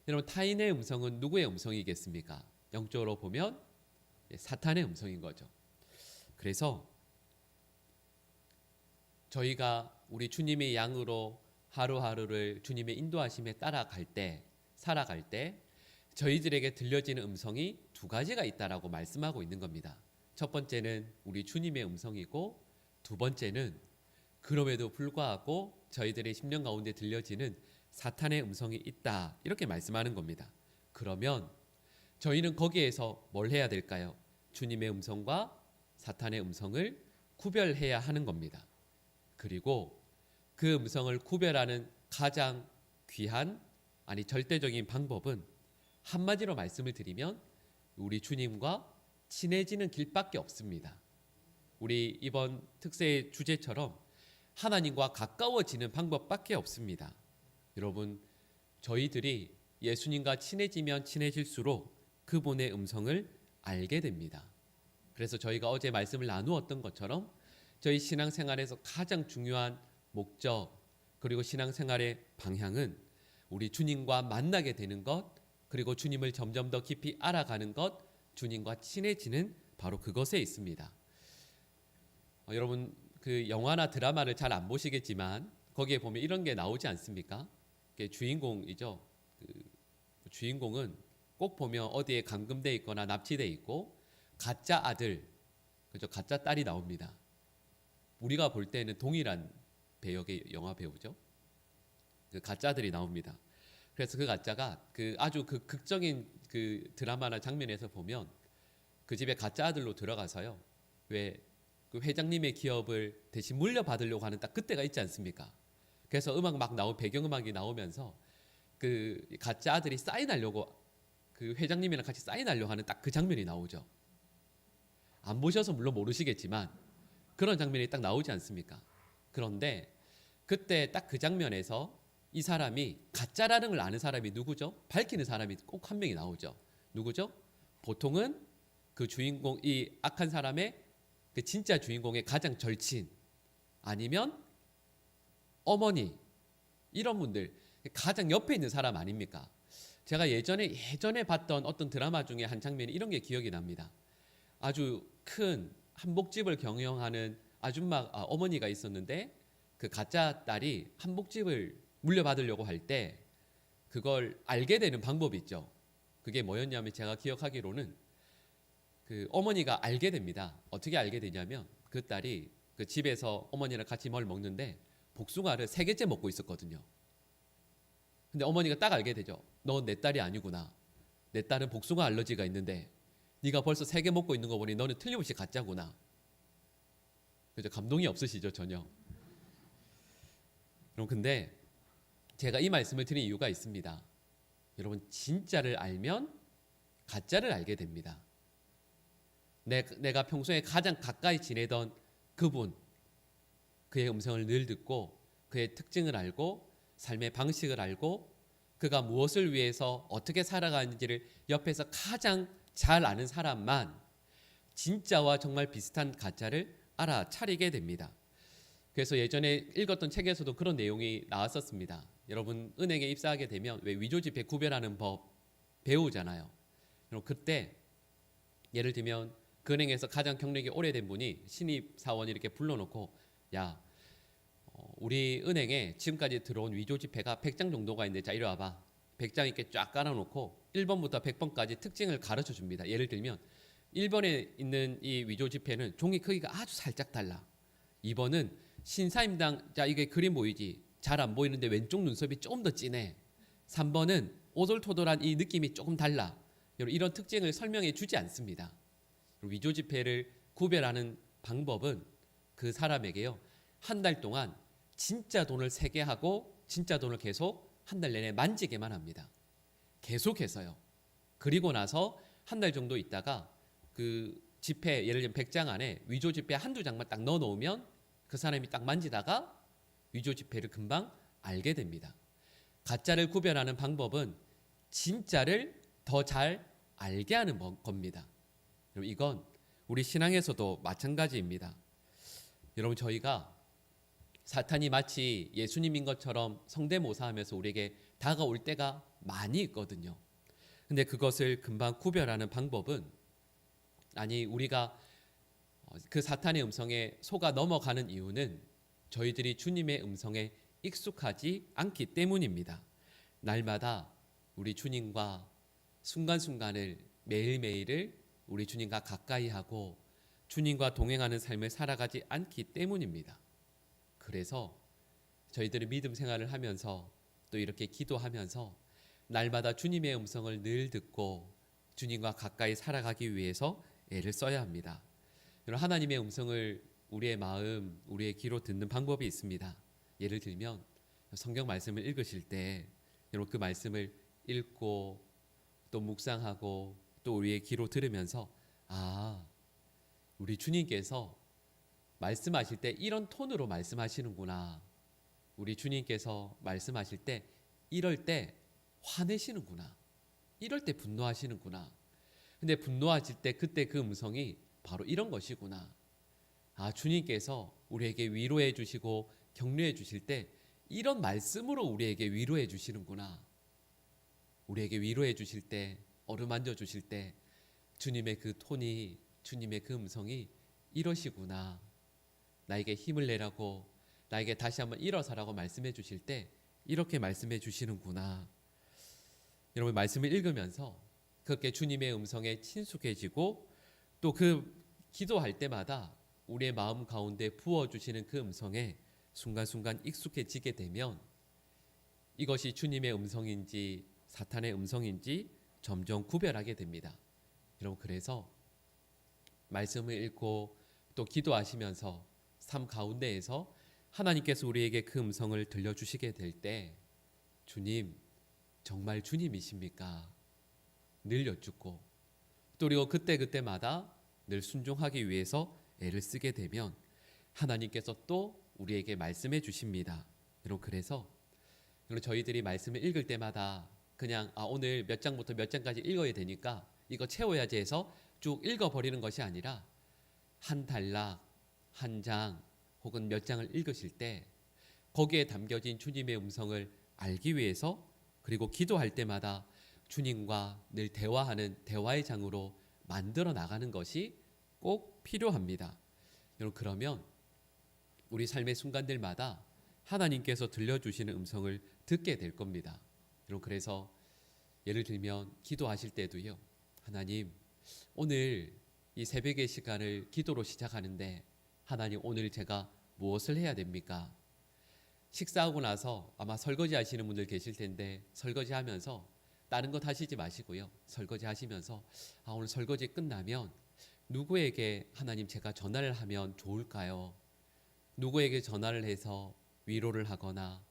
여러분, 타인의 음성은 누구의 음성이겠습니까? 영적으로 보면 사탄의 음성인 거죠. 그래서 저희가 우리 주님의 양으로 하루하루를 주님의 인도하심에 따라갈 때, 살아갈 때 저희들에게 들려지는 음성이 두 가지가 있다라고 말씀하고 있는 겁니다. 첫 번째는 우리 주님의 음성이고, 두 번째는 그럼에도 불구하고 저희들의 심령 가운데 들려지는 사탄의 음성이 있다, 이렇게 말씀하는 겁니다. 그러면 저희는 거기에서 뭘 해야 될까요? 주님의 음성과 사탄의 음성을 구별해야 하는 겁니다. 그리고 그 음성을 구별하는 가장 귀한, 절대적인 방법은 한마디로 말씀을 드리면 우리 주님과 친해지는 길밖에 없습니다. 우리 이번 특세의 주제처럼 하나님과 가까워지는 방법밖에 없습니다. 여러분, 저희들이 예수님과 친해지면 친해질수록 그분의 음성을 알게 됩니다. 그래서 저희가 어제 말씀을 나누었던 것처럼 저희 신앙생활에서 가장 중요한 목적, 그리고 신앙생활의 방향은 우리 주님과 만나게 되는 것, 그리고 주님을 점점 더 깊이 알아가는 것, 주님과 친해지는 바로 그것에 있습니다. 여러분, 그 영화나 드라마를 잘 안 보시겠지만 거기에 보면 이런 게 나오지 않습니까? 주인공이죠. 그 주인공은 꼭 보면 어디에 감금돼 있거나 납치돼 있고 가짜 아들, 그죠? 가짜 딸이 나옵니다. 우리가 볼 때는 동일한 배역의 영화 배우죠. 그 가짜들이 나옵니다. 그래서 그 가짜가 아주 극적인 그 드라마나 장면에서 보면 그 집에 가짜 아들로 들어가서요. 왜 그 회장님의 기업을 대신 물려받으려고 하는 딱 그때가 있지 않습니까? 그래서 음악 막 배경음악이 나오면서 그 가짜 아들이 사인하려고, 그 회장님이랑 같이 사인하려고 하는 딱 그 장면이 나오죠. 안 보셔서 물론 모르시겠지만 그런 장면이 딱 나오지 않습니까? 그런데 그때 딱 그 장면에서 이 사람이 가짜라는 걸 아는 사람이 누구죠? 밝히는 사람이 꼭 한 명이 나오죠. 누구죠? 보통은 그 주인공, 이 악한 사람의 그 진짜 주인공의 가장 절친, 아니면 어머니, 이런 분들, 가장 옆에 있는 사람 아닙니까? 제가 예전에 봤던 어떤 드라마 중에 한 장면이 이런 게 기억이 납니다. 아주 큰 한복집을 경영하는 어머니가 있었는데 그 가짜 딸이 한복집을 물려받으려고 할 때 그걸 알게 되는 방법이 있죠. 그게 뭐였냐면, 제가 기억하기로는 그 어머니가 알게 됩니다. 어떻게 알게 되냐면, 그 딸이 그 집에서 어머니랑 같이 뭘 먹는데 복숭아를 3개째 먹고 있었거든요. 근데 어머니가 딱 알게 되죠. 너 내 딸이 아니구나. 내 딸은 복숭아 알러지가 있는데 네가 벌써 3개 먹고 있는 거 보니 너는 틀림없이 가짜구나. 그죠? 감동이 없으시죠, 전혀. 여러분, 근데 제가 이 말씀을 드린 이유가 있습니다. 여러분, 진짜를 알면 가짜를 알게 됩니다. 내가 평소에 가장 가까이 지내던 그분, 그의 음성을 늘 듣고 그의 특징을 알고 삶의 방식을 알고 그가 무엇을 위해서 어떻게 살아가는지를 옆에서 가장 잘 아는 사람만 진짜와 정말 비슷한 가짜를 알아차리게 됩니다. 그래서 예전에 읽었던 책에서도 그런 내용이 나왔었습니다. 여러분, 은행에 입사하게 되면 왜 위조지폐 구별하는 법 배우잖아요. 그럼 그때 예를 들면 그 은행에서 가장 경력이 오래된 분이 신입 사원 이렇게 불러놓고, 야, 우리 은행에 지금까지 들어온 위조지폐가 100장 정도가 있는데 자, 이리 와봐. 100장 이렇게 쫙 깔아놓고 1번부터 100번까지 특징을 가르쳐 줍니다. 예를 들면 1번에 있는 이 위조지폐는 종이 크기가 아주 살짝 달라. 2번은 신사임당, 자, 이게 그림 보이지? 잘 안 보이는데 왼쪽 눈썹이 조금 더 진해. 3번은 오돌토돌한 이 느낌이 조금 달라. 이런 특징을 설명해 주지 않습니다. 위조지폐를 구별하는 방법은 그 사람에게요, 한 달 동안 진짜 돈을 세게 하고 진짜 돈을 계속 한 달 내내 만지게만 합니다. 계속해서요. 그리고 나서 한 달 정도 있다가 그 지폐 예를 들면 100장 안에 위조 지폐 한두 장만 딱 넣어 놓으면 그 사람이 딱 만지다가 위조 지폐를 금방 알게 됩니다. 가짜를 구별하는 방법은 진짜를 더 잘 알게 하는 겁니다. 여러분, 이건 우리 신앙에서도 마찬가지입니다. 여러분, 저희가 사탄이 마치 예수님인 것처럼 성대모사하면서 우리에게 다가올 때가 많이 있거든요. 근데 그것을 금방 구별하는 방법은, 아니, 우리가 그 사탄의 음성에 속아 넘어가는 이유는 저희들이 주님의 음성에 익숙하지 않기 때문입니다. 날마다 우리 주님과 순간순간을, 매일매일을 우리 주님과 가까이 하고 주님과 동행하는 삶을 살아가지 않기 때문입니다. 그래서 저희들이 믿음 생활을 하면서 또 이렇게 기도하면서 날마다 주님의 음성을 늘 듣고 주님과 가까이 살아가기 위해서 애를 써야 합니다. 하나님의 음성을 우리의 마음, 우리의 귀로 듣는 방법이 있습니다. 예를 들면 성경 말씀을 읽으실 때 여러분 그 말씀을 읽고 또 묵상하고 또 우리의 귀로 들으면서 우리 주님께서 말씀하실 때 이런 톤으로 말씀하시는구나. 우리 주님께서 말씀하실 때 이럴 때 화내시는구나. 이럴 때 분노하시는구나. 근데 분노하실 때 그때 그 음성이 바로 이런 것이구나. 주님께서 우리에게 위로해 주시고 격려해 주실 때 이런 말씀으로 우리에게 위로해 주시는구나. 우리에게 위로해 주실 때, 어루만져 주실 때 주님의 그 톤이, 주님의 그 음성이 이러시구나. 나에게 힘을 내라고, 나에게 다시 한번 일어서라고 말씀해 주실 때 이렇게 말씀해 주시는구나. 여러분, 말씀을 읽으면서 그렇게 주님의 음성에 친숙해지고 또 그 기도할 때마다 우리의 마음 가운데 부어주시는 그 음성에 순간순간 익숙해지게 되면 이것이 주님의 음성인지 사탄의 음성인지 점점 구별하게 됩니다. 여러분, 그래서 말씀을 읽고 또 기도하시면서 삶 가운데에서 하나님께서 우리에게 그 음성을 들려주시게 될 때 주님, 정말 주님이십니까? 늘 여쭙고 또 그리고 그때그때마다 늘 순종하기 위해서 애를 쓰게 되면 하나님께서 또 우리에게 말씀해 주십니다. 여러분, 그래서 저희들이 말씀을 읽을 때마다 그냥 오늘 몇 장부터 몇 장까지 읽어야 되니까 이거 채워야지 해서 쭉 읽어버리는 것이 아니라 한 단락, 한 장 혹은 몇 장을 읽으실 때 거기에 담겨진 주님의 음성을 알기 위해서 그리고 기도할 때마다 주님과 늘 대화하는 대화의 장으로 만들어 나가는 것이 꼭 필요합니다. 여러분, 그러면 우리 삶의 순간들마다 하나님께서 들려주시는 음성을 듣게 될 겁니다. 여러분, 그래서 예를 들면 기도하실 때도요, 하나님, 오늘 이 새벽의 시간을 기도로 시작하는데 하나님, 오늘 제가 무엇을 해야 됩니까? 식사하고 나서 아마 설거지 하시는 분들 계실 텐데 설거지 하면서 다른 것 하시지 마시고요, 설거지 하시면서 오늘 설거지 끝나면 누구에게 하나님 제가 전화를 하면 좋을까요? 누구에게 전화를 해서 위로를 하거나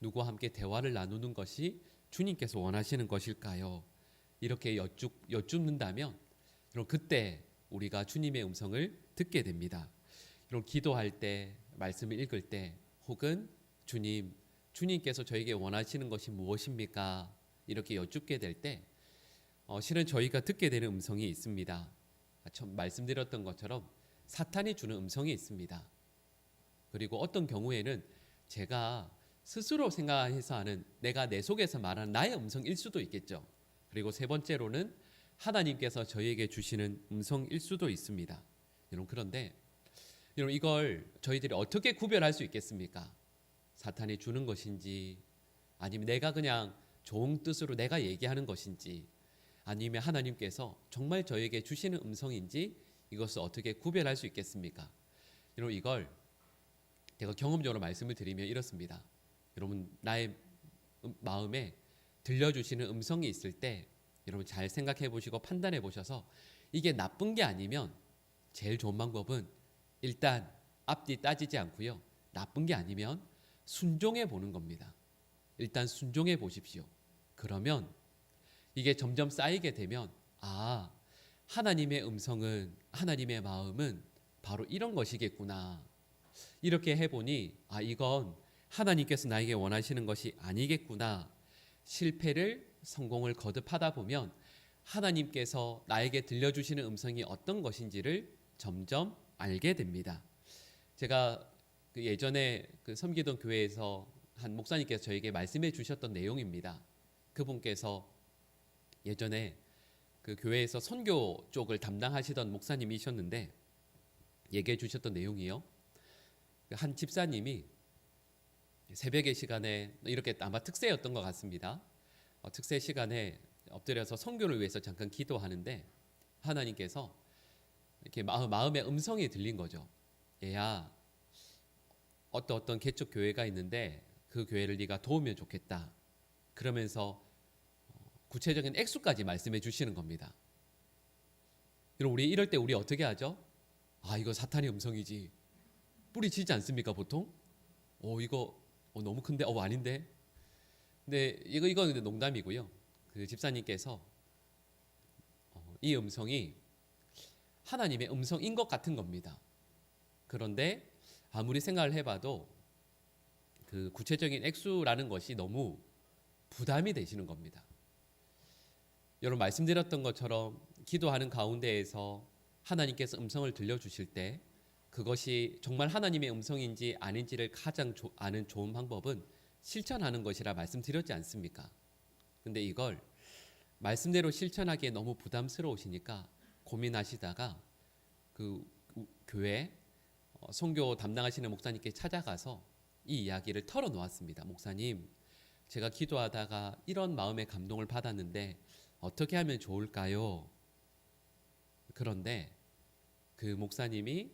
누구와 함께 대화를 나누는 것이 주님께서 원하시는 것일까요? 이렇게 여쭙는다면 그럼 그때 우리가 주님의 음성을 듣게 됩니다. 그럼 기도할 때, 말씀을 읽을 때 혹은 주님께서 저에게 원하시는 것이 무엇입니까? 이렇게 여쭙게 될 때 실은 저희가 듣게 되는 음성이 있습니다. 처음 말씀드렸던 것처럼 사탄이 주는 음성이 있습니다. 그리고 어떤 경우에는 제가 스스로 생각해서 하는, 내가 내 속에서 말하는 나의 음성일 수도 있겠죠. 그리고 세 번째로는 하나님께서 저희에게 주시는 음성일 수도 있습니다. 여러분, 그런데 여러분, 이걸 저희들이 어떻게 구별할 수 있겠습니까? 사탄이 주는 것인지 아니면 내가 그냥 좋은 뜻으로 내가 얘기하는 것인지 아니면 하나님께서 정말 저에게 주시는 음성인지 이것을 어떻게 구별할 수 있겠습니까? 여러분, 이걸 제가 경험적으로 말씀을 드리면 이렇습니다. 여러분, 나의 마음에 들려주시는 음성이 있을 때 여러분 잘 생각해 보시고 판단해 보셔서 이게 나쁜 게 아니면 제일 좋은 방법은 일단 앞뒤 따지지 않고요, 나쁜 게 아니면 순종해 보는 겁니다. 일단 순종해 보십시오. 그러면 이게 점점 쌓이게 되면 하나님의 음성은, 하나님의 마음은 바로 이런 것이겠구나. 이렇게 해보니 이건 하나님께서 나에게 원하시는 것이 아니겠구나. 실패를 성공을 거듭하다 보면 하나님께서 나에게 들려주시는 음성이 어떤 것인지를 점점 알게 됩니다. 제가 예전에 섬기던 교회에서 한 목사님께서 저에게 말씀해 주셨던 내용입니다. 그분께서 예전에 그 교회에서 선교 쪽을 담당하시던 목사님이셨는데 얘기해 주셨던 내용이요. 한 집사님이 새벽의 시간에 이렇게 아마 특세였던 것 같습니다. 특세 시간에 엎드려서 선교를 위해서 잠깐 기도하는데 하나님께서 이렇게 마음의 음성이 들린 거죠. 얘야, 어떤 개척 교회가 있는데 그 교회를 네가 도우면 좋겠다. 그러면서 구체적인 액수까지 말씀해 주시는 겁니다. 여러분, 우리 이럴 때 우리 어떻게 하죠? 이거 사탄의 음성이지. 뿌리치지 않습니까 보통? 이거 너무 큰데? 아닌데? 근데 이건 근데 농담이고요. 그 집사님께서 이 음성이 하나님의 음성인 것 같은 겁니다. 그런데 아무리 생각을 해봐도 그 구체적인 액수라는 것이 너무 부담이 되시는 겁니다. 여러분, 말씀드렸던 것처럼 기도하는 가운데에서 하나님께서 음성을 들려주실 때 그것이 정말 하나님의 음성인지 아닌지를 가장 아는 좋은 방법은 실천하는 것이라 말씀드렸지 않습니까? 근데 이걸 말씀대로 실천하기에 너무 부담스러우시니까 고민하시다가 그 교회 선교 담당하시는 목사님께 찾아가서 이 이야기를 털어놓았습니다. 목사님, 제가 기도하다가 이런 마음의 감동을 받았는데 어떻게 하면 좋을까요? 그런데 그 목사님이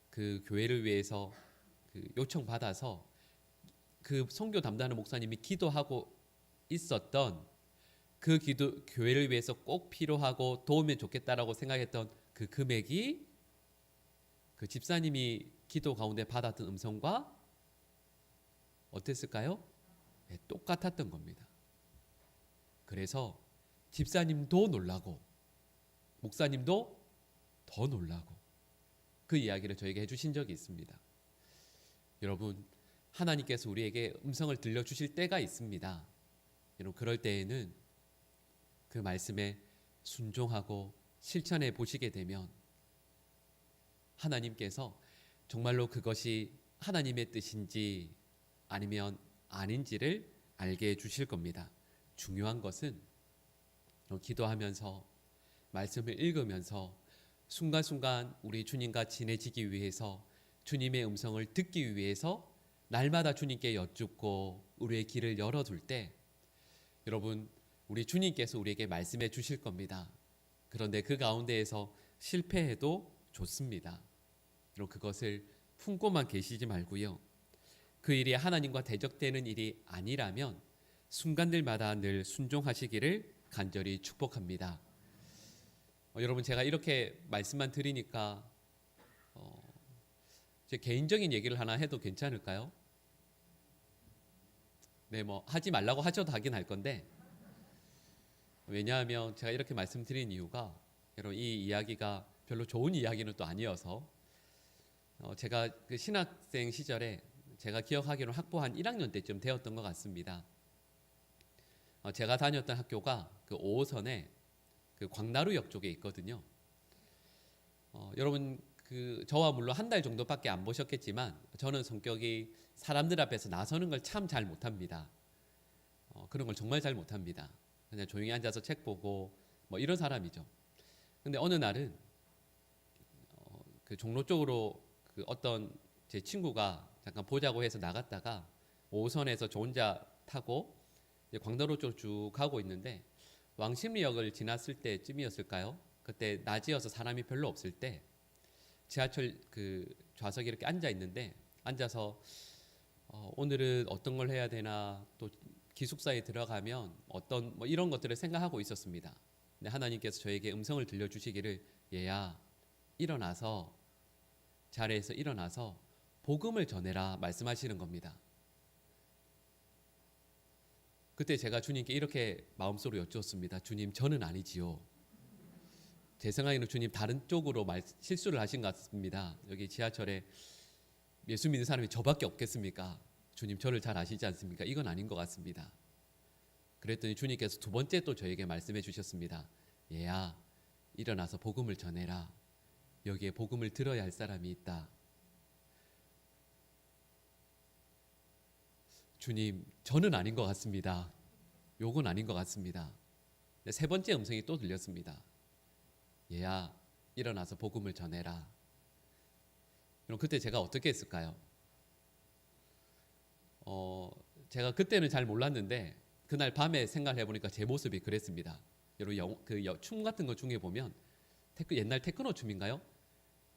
그 교회를 위해서 요청받아서 그 선교 담당하는 목사님이 기도하고 있었던 그 교회를 위해서 꼭 필요하고 도우면 좋겠다라고 생각했던 그 금액이 그 집사님이 기도 가운데 받았던 음성과 어땠을까요? 네, 똑같았던 겁니다. 그래서 집사님도 놀라고 목사님도 더 놀라고 그 이야기를 저에게 해주신 적이 있습니다. 여러분, 하나님께서 우리에게 음성을 들려주실 때가 있습니다. 여러분, 그럴 때에는 그 말씀에 순종하고 실천해 보시게 되면 하나님께서 정말로 그것이 하나님의 뜻인지 아니면 아닌지를 알게 해주실 겁니다. 중요한 것은 기도하면서 말씀을 읽으면서 순간순간 우리 주님과 친해지기 위해서 주님의 음성을 듣기 위해서 날마다 주님께 여쭙고 우리의 길을 열어둘 때 여러분, 우리 주님께서 우리에게 말씀해 주실 겁니다. 그런데 그 가운데에서 실패해도 좋습니다. 여러분, 그것을 품고만 계시지 말고요. 그 일이 하나님과 대적되는 일이 아니라면 순간들마다 늘 순종하시기를 간절히 축복합니다. 여러분, 제가 이렇게 말씀만 드리니까 제 개인적인 얘기를 하나 해도 괜찮을까요? 네, 하지 말라고 하셔도 하긴 할 건데, 왜냐하면 제가 이렇게 말씀드린 이유가 여러분, 이 이야기가 별로 좋은 이야기는 또 아니어서 제가 그 신학생 시절에 제가 기억하기로 학부 한 1학년 때쯤 되었던 것 같습니다. 제가 다녔던 학교가 그 5호선에 그 광나루역 쪽에 있거든요. 여러분, 저와 물론 한 달 정도밖에 안 보셨겠지만 저는 성격이 사람들 앞에서 나서는 걸 참 잘 못합니다. 그런 걸 정말 잘 못합니다. 그냥 조용히 앉아서 책 보고 이런 사람이죠. 근데 어느 날은 그 종로 쪽으로 그 어떤 제 친구가 잠깐 보자고 해서 나갔다가 5호선에서 저 혼자 타고 이제 광나루 쪽으로 쭉 가고 있는데 왕십리역을 지났을 때쯤이었을까요? 그때 낮이어서 사람이 별로 없을 때 지하철 그 좌석에 이렇게 앉아 있는데 앉아서 오늘은 어떤 걸 해야 되나, 또 기숙사에 들어가면 어떤 이런 것들을 생각하고 있었습니다. 근데 하나님께서 저에게 음성을 들려주시기를, 얘야, 일어나서 자리에서 일어나서 복음을 전해라 말씀하시는 겁니다. 그때 제가 주님께 이렇게 마음속으로 여쭈었습니다. 주님, 저는 아니지요. 제 생각에는 주님 다른 쪽으로 실수를 하신 것 같습니다. 여기 지하철에 예수 믿는 사람이 저밖에 없겠습니까? 주님 저를 잘 아시지 않습니까? 이건 아닌 것 같습니다. 그랬더니 주님께서 두 번째 또 저에게 말씀해 주셨습니다. 얘야, 일어나서 복음을 전해라. 여기에 복음을 들어야 할 사람이 있다. 주님, 저는 아닌 것 같습니다. 요건 아닌 것 같습니다. 세 번째 음성이 또 들렸습니다. 얘야, 일어나서 복음을 전해라. 그럼 그때 제가 어떻게 했을까요? 제가 그때는 잘 몰랐는데 그날 밤에 생각을 해보니까 제 모습이 그랬습니다. 여러분 춤 같은 거 중에 보면 옛날 테크노 춤인가요?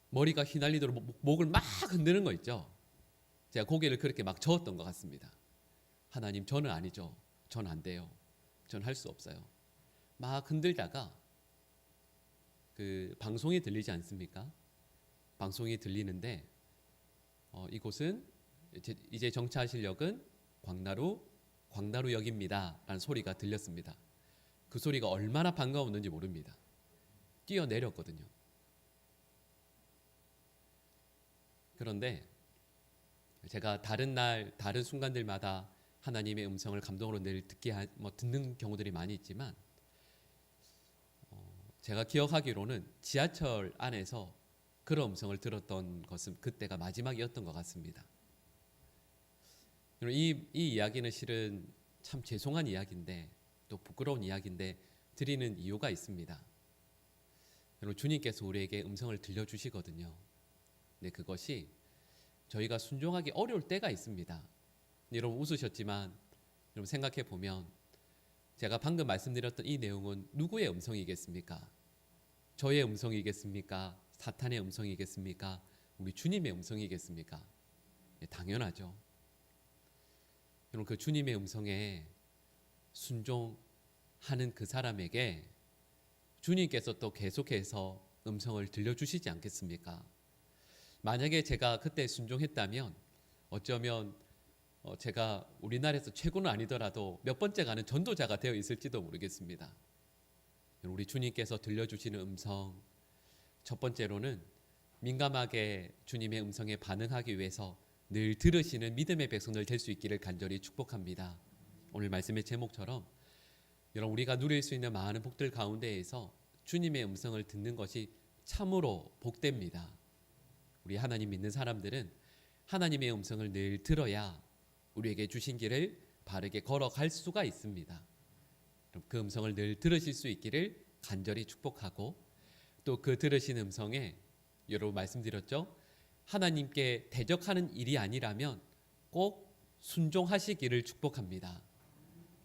머리가 휘날리도록 목을 막 흔드는 거 있죠. 제가 고개를 그렇게 막 저었던 것 같습니다. 하나님, 저는 아니죠. 전 안 돼요. 전 할 수 없어요. 막 흔들다가 그 방송이 들리지 않습니까? 방송이 들리는데 이곳은 이제 정차하실 역은 광나루역입니다 라는 소리가 들렸습니다. 그 소리가 얼마나 반가웠는지 모릅니다. 뛰어내렸거든요. 그런데 제가 다른 날 다른 순간들마다 하나님의 음성을 감동으로 늘 듣는 경우들이 많이 있지만 제가 기억하기로는 지하철 안에서 그런 음성을 들었던 것은 그때가 마지막이었던 것 같습니다. 이 이야기는 실은 참 죄송한 이야기인데 또 부끄러운 이야기인데 드리는 이유가 있습니다. 여러분, 주님께서 우리에게 음성을 들려주시거든요. 근데 그것이 저희가 순종하기 어려울 때가 있습니다. 여러분 웃으셨지만 여러분 생각해 보면 제가 방금 말씀드렸던 이 내용은 누구의 음성이겠습니까? 저의 음성이겠습니까? 사탄의 음성이겠습니까? 우리 주님의 음성이겠습니까? 네, 당연하죠. 여러분, 그 주님의 음성에 순종하는 그 사람에게 주님께서 또 계속해서 음성을 들려주시지 않겠습니까? 만약에 제가 그때 순종했다면 어쩌면 제가 우리나라에서 최고는 아니더라도 몇 번째 가는 전도자가 되어 있을지도 모르겠습니다. 우리 주님께서 들려주시는 음성, 첫 번째로는 민감하게 주님의 음성에 반응하기 위해서 늘 들으시는 믿음의 백성들 될 수 있기를 간절히 축복합니다. 오늘 말씀의 제목처럼 여러분, 우리가 누릴 수 있는 많은 복들 가운데에서 주님의 음성을 듣는 것이 참으로 복됩니다. 우리 하나님 믿는 사람들은 하나님의 음성을 늘 들어야 우리에게 주신 길을 바르게 걸어갈 수가 있습니다. 그 음성을 늘 들으실 수 있기를 간절히 축복하고 또 그 들으신 음성에 여러분 말씀드렸죠? 하나님께 대적하는 일이 아니라면 꼭 순종하시기를 축복합니다.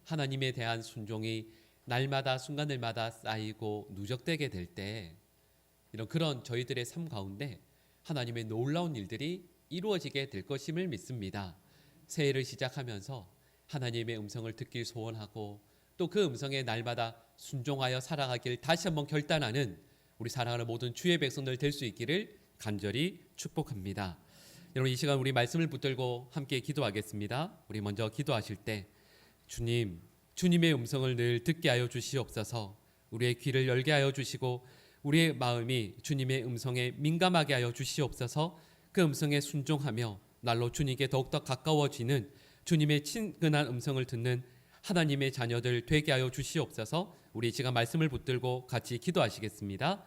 하나님에 대한 순종이 날마다 순간들마다 쌓이고 누적되게 될 때 그런 저희들의 삶 가운데 하나님의 놀라운 일들이 이루어지게 될 것임을 믿습니다. 새해를 시작하면서 하나님의 음성을 듣길 소원하고 또 그 음성에 날마다 순종하여 살아가길 다시 한번 결단하는 우리 사랑하는 모든 주의 백성들 될 수 있기를 간절히 축복합니다. 여러분, 이 시간 우리 말씀을 붙들고 함께 기도하겠습니다. 우리 먼저 기도하실 때 주님의 음성을 늘 듣게 하여 주시옵소서. 우리의 귀를 열게 하여 주시고 우리의 마음이 주님의 음성에 민감하게 하여 주시옵소서. 그 음성에 순종하며 날로 주님께 더욱더 가까워지는 주님의 친근한 음성을 듣는 하나님의 자녀들 되게 하여 주시옵소서. 우리 시간 말씀을 붙들고 같이 기도하시겠습니다.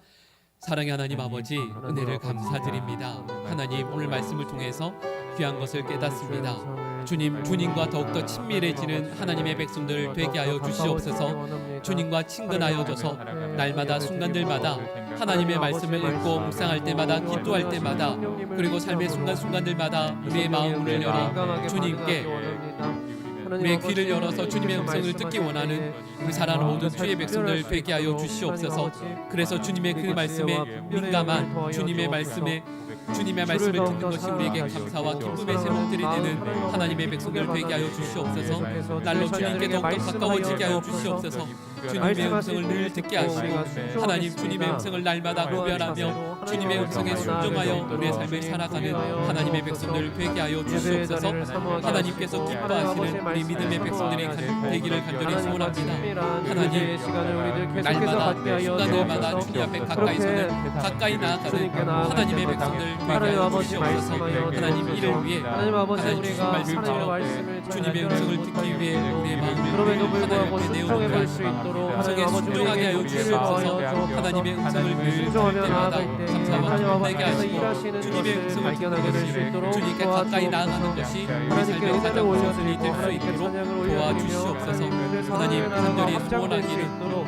사랑의 하나님 아버지, 은혜를 감사드립니다. 하나님, 오늘 말씀을 통해서 귀한 것을 깨닫습니다. 주님과 더욱더 친밀해지는 하나님의 백성들 되게 하여 주시옵소서. 주님과 친근하여져서 날마다 순간들마다 하나님의 말씀을 읽고 묵상할 때마다, 기도할 때마다, 그리고 삶의 순간순간들마다 우리의 마음을 열어 주님께 우리의 귀를 열어서 주님의 음성을 듣기 원하는 우리 사랑하는 모든 주의 백성들 되게 하여 주시옵소서. 그래서 주님의 그 말씀에 민감한 주님의 말씀을 듣는 것이 우리에게 감사와 기쁨의 제목들이 되는 하나님의 백성들 되게 하여 주시옵소서. 날로 주님께 더욱더 가까워지게 하여 주시옵소서. 주님의 음성을 늘 듣게 하시고 하나님, 주님의 음성을 날마다 구별하며 주님의 음성에 순종하여 우리의 삶을 살아가는 하나님의 백성들 되게 하여 주시옵소서. 하나님께서 기뻐하시는 우리 믿음의 백성들이 되기를 간절히 소원합니다. 하나님, 날마다 순간들마다 주님 앞에 가까이 서는 가까이 나아가는 하나님의 백성들 되게 하여 주시옵소서. 하나님 이를 위해 하나님 주신 말씀처럼 주님의 음성을 듣기 위해 우리의 마음을 그럼에도 하나님 불구하고 앞에 순종해 볼 수 내어놓고 있도록 음성에 하나님 아버지 순종하게 하여 우리에게 주시옵소서. 기회를 하나님의 음성을 늘 들을 순종하며 때마다 나아갈 때 감사와 하나님 기쁨 내게 아버지께서 하시고 일하시는 주님의 것을 음성을 발견하게 될 수 듣는 있도록 주님께 가까이 나아가는 것이 우리 하나님께 삶의 은혜를 가장 우선순위 올려드리고 될 수 하나님께 있도록 찬양을 도와주시옵소서. 올려드리며 하나님 간절히 합장될 수 소원하기를 있도록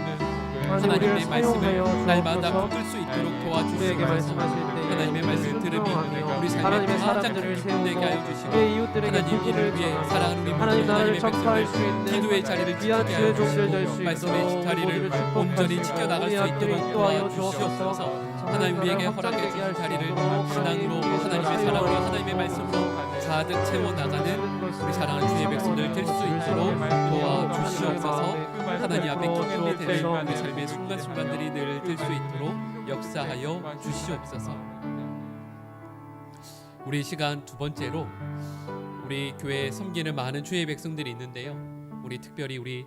하나님의 말씀을 날마다 주옵소서. 붙들 수 있도록 우리에게 도와주시옵소서. 말씀하실 때 하나님의 말씀 들으며 우리 삶의 하나님의 가장 사람들을 기쁨 내게 하여 세우고 주시고 우리의 이웃들에게 하나님 복음을 이를 위해 전하고 사랑하는 우리 모든 하나님 나라를 하나님의 전파할 수 백성들 있는 기도의 자리를 귀한 지키게 주의 하여 종들 될 주시고 수 말씀의 있도록 자리를 모두를 온전히 축복하시고 지켜나갈 우리 수 앞길을 있도록 인도하여 도와주시옵소서. 주옵소서. 하나님 우리에게 허락해 주신 자리를 신앙으로 하나님의 사랑으로 하나님의 말씀으로 가득 채워나가는 우리 사랑하는 주의 백성들 될 수 있도록 도와주시옵소서. 하나님 앞에 기쁨이 되는 우리 삶의 순간순간들이 늘 될 수 있도록 역사하여 주시옵소서. 우리 시간 두 번째로 우리 교회에 섬기는 많은 주의 백성들이 있는데요. 우리 특별히 우리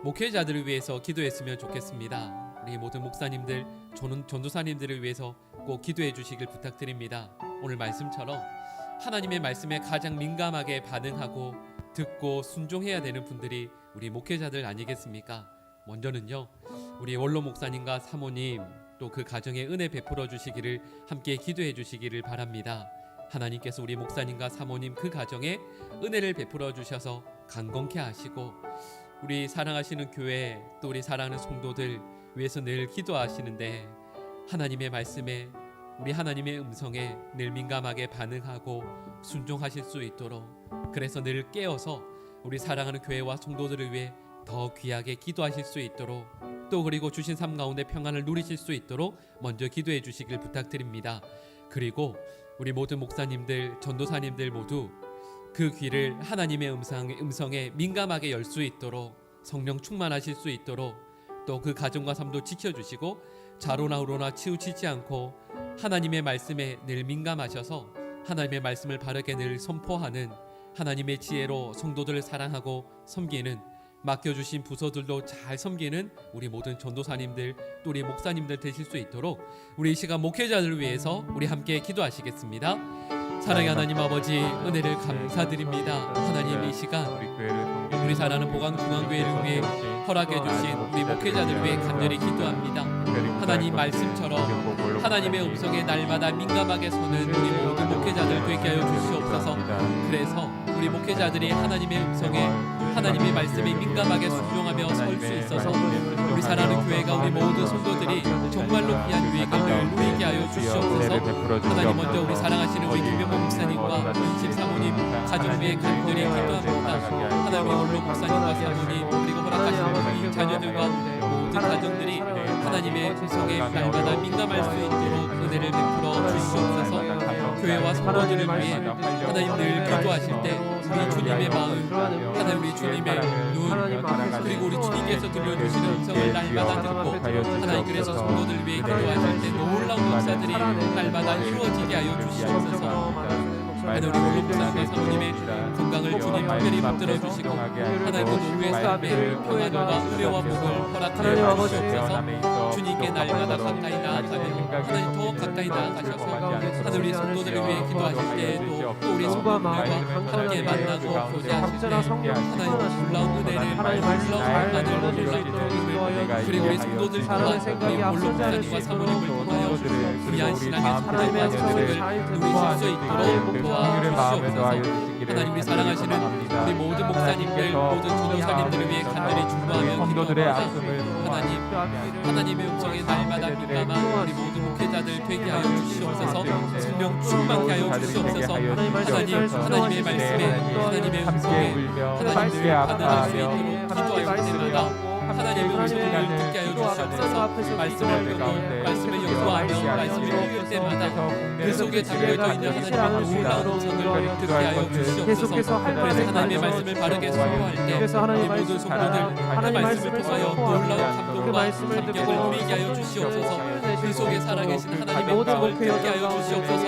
목회자들을 위해서 기도했으면 좋겠습니다. 우리 모든 목사님들, 전도사님들을 위해서 꼭 기도해 주시길 부탁드립니다. 오늘 말씀처럼 하나님의 말씀에 가장 민감하게 반응하고 듣고 순종해야 되는 분들이 우리 목회자들 아니겠습니까? 먼저는요, 우리 원로 목사님과 사모님 또 그 가정에 은혜 베풀어 주시기를 함께 기도해 주시기를 바랍니다. 하나님께서 우리 목사님과 사모님 그 가정에 은혜를 베풀어 주셔서 강건케 하시고 우리 사랑하시는 교회 또 우리 사랑하는 성도들 위해서 늘 기도하시는데 하나님의 말씀에 우리 하나님의 음성에 늘 민감하게 반응하고 순종하실 수 있도록 그래서 늘 깨어서 우리 사랑하는 교회와 성도들을 위해 더 귀하게 기도하실 수 있도록 또 그리고 주신 삶 가운데 평안을 누리실 수 있도록 먼저 기도해 주시길 부탁드립니다. 그리고 우리 모든 목사님들, 전도사님들 모두 그 귀를 하나님의 음성에 민감하게 열 수 있도록 성령 충만하실 수 있도록 또 그 가정과 삶도 지켜주시고 좌로나 우로나 치우치지 않고 하나님의 말씀에 늘 민감하셔서 하나님의 말씀을 바르게 늘 선포하는 하나님의 지혜로 성도들을 사랑하고 섬기는 맡겨주신 부서들도 잘 섬기는 우리 모든 전도사님들 또 우리 목사님들 되실 수 있도록 우리 이 시간 목회자들을 위해서 우리 함께 기도하시겠습니다. 사랑의 하나님 아버지 은혜를 감사드립니다. 하나님 이 시간 우리 사랑하는 보강중앙교회를 위해 허락해 주신 우리 목회자들을 위해 간절히 기도합니다. 하나님 말씀처럼 하나님의 음성에 날마다 민감하게 서는 우리 모든 목회자들 되게 하여 주시옵소서. 그래서 우리 목회자들이 하나님의 음성에 하나님의 말씀에 민감하게 순종하며 설 수 있어서 우리 사랑하는 교회가 우리 모든 성도들이 정말로 귀한 유익을 늘 누리게 하여 주시옵소서. 하나님 먼저 우리 사랑하시는 우리 김병모 목사님과 인심 사모님 가정 위에 간절히 기도합니다. 하나님 우리 원로 목사님과 사모님 그리고 허락하시는 우리 자녀들과 모든 가정들이 하나님의 음성에 날마다 민감할 수 있도록 은혜를 베풀어 주시옵소서. 교회와 성도들을 위해 하나님 늘 기도하실 때 우리 주님의 마음 하나님 우리 주님의 눈 그리고 우리 주님께서 들려주시는 음성을 날마다 듣고 하나님 그래서 성도들 위해 기도하실 때 놀라운 역사들이 날마다 이루어지게 하여 주시옵소서. 하나님 우리 원로 목사님과 사모님의 건강을 주님 특별히 붙들어 주시고 하나님 그 노후의 삶에 평안과 은혜와 복을 허락하여 주시옵소서. 주님께 날마다 가까이 나아가는 하나님 더 가까이 나아가셔서 하나님 우리 성도들을 위해 기도하실 때에도 또 우리 성도들과 함께 만나고 교제하실 때 하나님 놀라운 은혜를 놀라운 평안을 놀라운 복음을 그리고 우리 성도들 또한 우리 원로 목사님과 사모님을 통하여 귀한 신앙의 성장과 지식을 누리실 수 있도록 도와주시옵소서. 하나님 우리 사랑하시는 우리 모든 목사님들 모든 전도사님들을 위해 간절히 중보하며 기도합니다. 하나님의 음성에 날마다 민감한 우리 모든 목회자들 되게 하여 주시옵소서. 성령 충만케 하여 주시옵소서. 하나님의 말씀에 하나님의 음성에 하나님을 반응할 수 있도록 기도할 때마다 하나님의 음성을 듣게 하여 주시옵소서. 말씀을 듣고 말씀을 연구하며 말씀을 읽을 때마다 그 속에 담겨져 있는 하나님의 놀라운 음성을 듣게 하여 주시옵소서. 그래서 하나님의 말씀을 바르게 선포할 때 이 모든 성도들 그 말씀을 통하여 놀라운 감동과 감격을 누리게 하여 주시옵소서. 그 속에 살아계신 하나님의 음성을 듣게 하여 주시옵소서.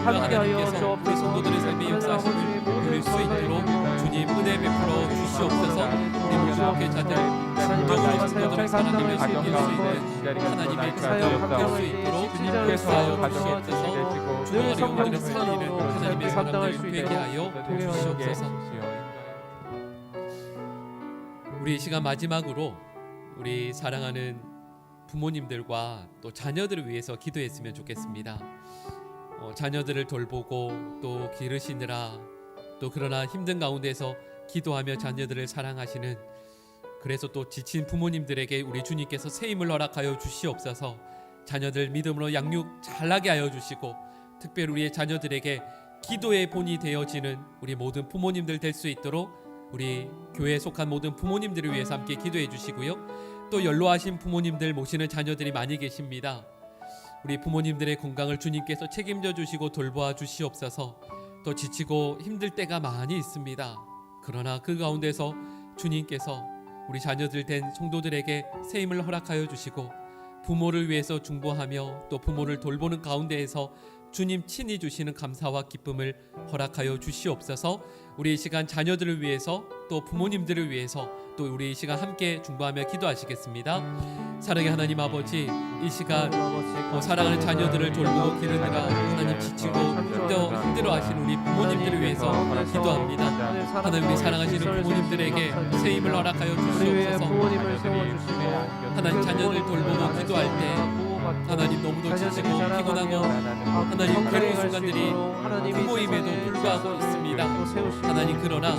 하나님께서 우리 성도들의 삶의 역사심을 누릴 수 있도록 주님 은혜 베풀어 주시옵소서. 우리 모든 목회자들 진정으로 성도들을 사랑하며 섬길 수 있는 하나님의 자녀 될 수 있도록 주님 역사하여 주시옵소서. 주님의 영혼들을 살리는 하나님의 사람들 되게 하여 주시옵소서. 우리 이 시간 마지막으로 우리 사랑하는 부모님들과 또 자녀들을 위해서 기도했으면 좋겠습니다. 자녀들을 돌보고 또 기르시느라 또 그러나 힘든 가운데서 기도하며 자녀들을 사랑하시는 그래서 또 지친 부모님들에게 우리 주님께서 새 힘을 허락하여 주시옵소서. 자녀들 믿음으로 양육 잘하게 하여 주시고 특별히 우리의 자녀들에게 기도의 본이 되어지는 우리 모든 부모님들 될 수 있도록 우리 교회에 속한 모든 부모님들을 위해서 함께 기도해 주시고요. 또 연로하신 부모님들 모시는 자녀들이 많이 계십니다. 우리 부모님들의 건강을 주님께서 책임져 주시고 돌보아 주시옵소서. 또 지치고 힘들 때가 많이 있습니다. 그러나 그 가운데서 주님께서 우리 자녀들 된 성도들에게 새 힘을 허락하여 주시고 부모를 위해서 중보하며 또 부모를 돌보는 가운데에서 주님 친히 주시는 감사와 기쁨을 허락하여 주시옵소서. 우리 이 시간 자녀들을 위해서 또 부모님들을 위해서 또 우리 이 시간 함께 중보하며 기도하시겠습니다. 사랑의 하나님 아버지, 이 시간 사랑하는 자녀들을 돌보고 기르느라 하나님 지치고 힘들어하시는 우리 부모님들을 위해서 기도합니다. 하나님 우리 사랑하시는 부모님들에게 새 힘을 허락하여 주시옵소서. 하나님 자녀들 돌보고 기도할 때 하나님 너무도 지치고 피곤하고 하나님 괴로운 순간들이 부모임에도 불구하고 있습니다. 하나님 그러나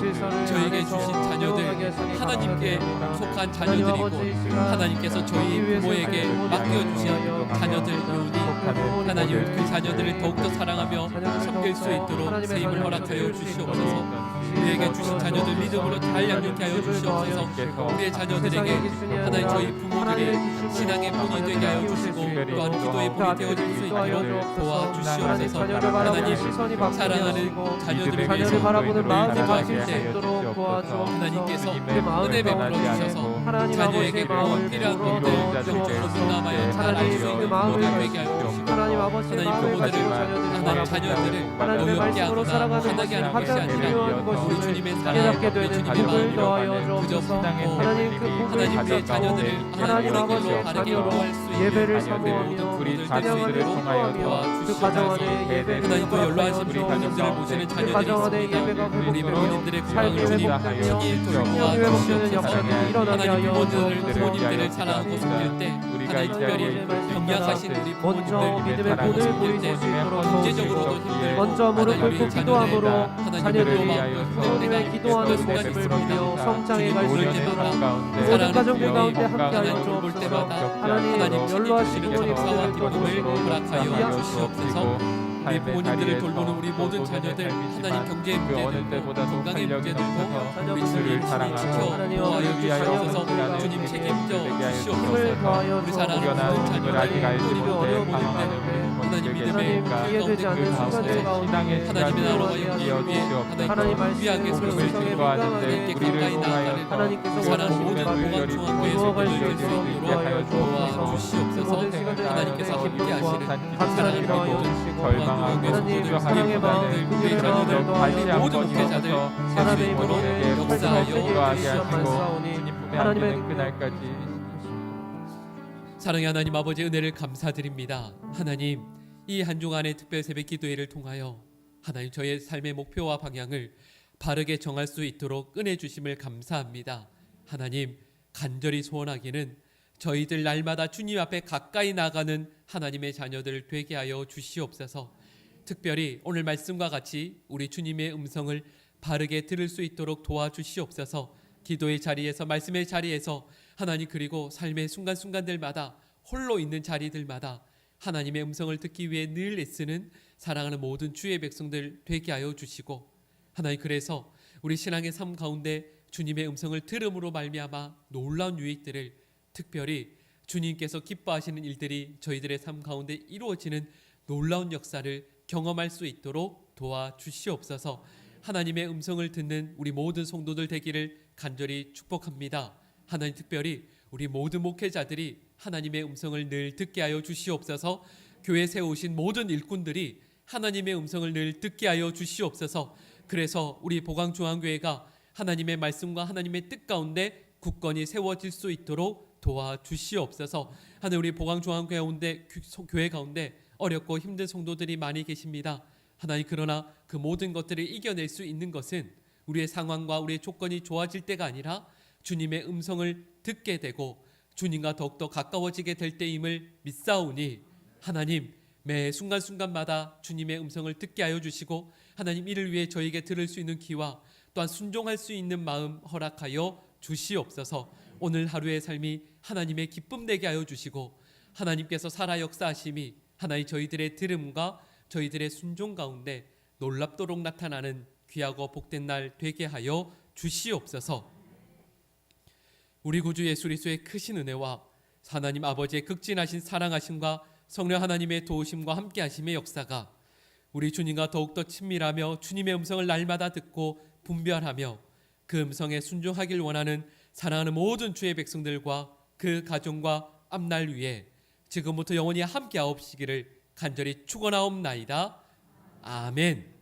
저에게 주신 자녀들 하나님께 속한 자녀들이고 하나님께서 저희 부모에게 맡겨주신 자녀들 요니 하나님 그 자녀들을 더욱더 사랑하며 섬길 수 있도록 새 힘을 허락하여 주시옵소서. 우리에게 주신 자녀들 믿음으로 잘 양육해 하여 주시옵소서. 우리의 자녀들에게 하나님 저희 부모들이 신앙의 본이 되게 하여 주시고 또한 기도의 본이 되어질 수 있도록 도와주시옵소서. 하나님 사랑하는 자녀들을 위해서 바라보는 마음이 기도하실 때 하나님께서 은혜 베풀어 주셔서 자녀에게 꼭 필요한 것들 영적으로 눈감하여 잘 알 수 있는 부모가 되게 하여 주시고 하나님 부모들을 하나님 자녀들을 노엽게 하거나 화나게 하는 것이 아니라 우리 주님의 사랑, 우리 주님의 마음으로 그저 품고 하나님 의 자녀들을 하나님 옳은 길로 바르게 인도할 수 있는 사모하며 우리 자녀들을 통하여 도와주시옵소서. 하나님 또 연로하신 부모님들을 모시는 자녀들이 있습니다. 우리 부모님들의 건강을 주님 친히 돌보아 주시옵소서. 하나님 부모님들을 사랑하고 섬길 때 하나님 특별히 병약하신 우리 부모님들 사랑하고 섬길 때 경제적으로도 힘들고 하나님 우리 자녀들 자녀들을 위하여 부모님의 기도하는 모습을 보며 성장해 갈 수 있는 모든 가정들 가운데 함께하여 주옵소서. 하나님 연로하신 부모님의 기쁨을 허락하여 주시옵소서. 우리 부모님들을 돌보는 우리 모든 자녀들 하나님 경제의 문제들도 건강의 문제들도 우리 주님 지켜 보호하여 주시옵소서. 주님 책임져 주시옵소서. 우리 사랑하는 모든 자녀들 또 우리 부모님들 하나님 믿음의 가운데 그하소서. 하나님의 나라와 영광을 위해 하나님 귀하게 소유하시고 하나님께 가까이 나아가는 사랑하는 모든 공항중앙교회 성도들 될 수 있도록 도와주시옵소서. 하나님께서 함께 하시는 사랑하는 모든 하나님 사랑의 마음 우리 자녀들 모든 목회자들 될 수 있도록 역사하여 주시옵소서. 하나님의 그날까지 사랑의 하나님 아버지 은혜를 감사드립니다. 하나님 이 한 주간의 특별 새벽 기도회를 통하여 하나님 저의 삶의 목표와 방향을 바르게 정할 수 있도록 은혜 주심을 감사합니다. 하나님 간절히 소원하기는 저희들 날마다 주님 앞에 가까이 나가는 하나님의 자녀들 되게 하여 주시옵소서. 특별히 오늘 말씀과 같이 우리 주님의 음성을 바르게 들을 수 있도록 도와주시옵소서. 기도의 자리에서 말씀의 자리에서 하나님 그리고 삶의 순간순간들마다 홀로 있는 자리들마다 하나님의 음성을 듣기 위해 늘 애쓰는 사랑하는 모든 주의 백성들 되게 하여 주시고 하나님 그래서 우리 신앙의 삶 가운데 주님의 음성을 들음으로 말미암아 놀라운 유익들을, 특별히 주님께서 기뻐하시는 일들이 저희들의 삶 가운데 이루어지는 놀라운 역사를 경험할 수 있도록 도와주시옵소서. 하나님의 음성을 듣는 우리 모든 성도들 되기를 간절히 축복합니다. 하나님, 특별히 우리 모든 목회자들이 하나님의 음성을 늘 듣게 하여 주시옵소서. 교회 세우신 모든 일꾼들이 하나님의 음성을 늘 듣게 하여 주시옵소서. 그래서 우리 보강중앙교회가 하나님의 말씀과 하나님의 뜻 가운데 굳건히 세워질 수 있도록 도와주시옵소서. 하나님, 우리 보강중앙교회 가운데 어렵고 힘든 성도들이 많이 계십니다. 하나님, 그러나 그 모든 것들을 이겨낼 수 있는 것은 우리의 상황과 우리의 조건이 좋아질 때가 아니라 주님의 음성을 듣게 되고 주님과 더욱더 가까워지게 될 때임을 믿사오니, 하나님, 매 순간순간마다 주님의 음성을 듣게 하여 주시고, 하나님, 이를 위해 저에게 들을 수 있는 귀와 또한 순종할 수 있는 마음 허락하여 주시옵소서. 오늘 하루의 삶이 하나님의 기쁨 되게 하여 주시고, 하나님께서 살아 역사하심이 하나님 저희들의 들음과 저희들의 순종 가운데 놀랍도록 나타나는 귀하고 복된 날 되게 하여 주시옵소서. 우리 구주 예수 그리스도의 크신 은혜와 하나님 아버지의 극진하신 사랑하심과 성령 하나님의 도우심과 함께하심의 역사가 우리 주님과 더욱더 친밀하며 주님의 음성을 날마다 듣고 분별하며 그 음성에 순종하길 원하는 사랑하는 모든 주의 백성들과 그 가정과 앞날 위에 지금부터 영원히 함께하옵시기를 간절히 축원하옵나이다. 아멘.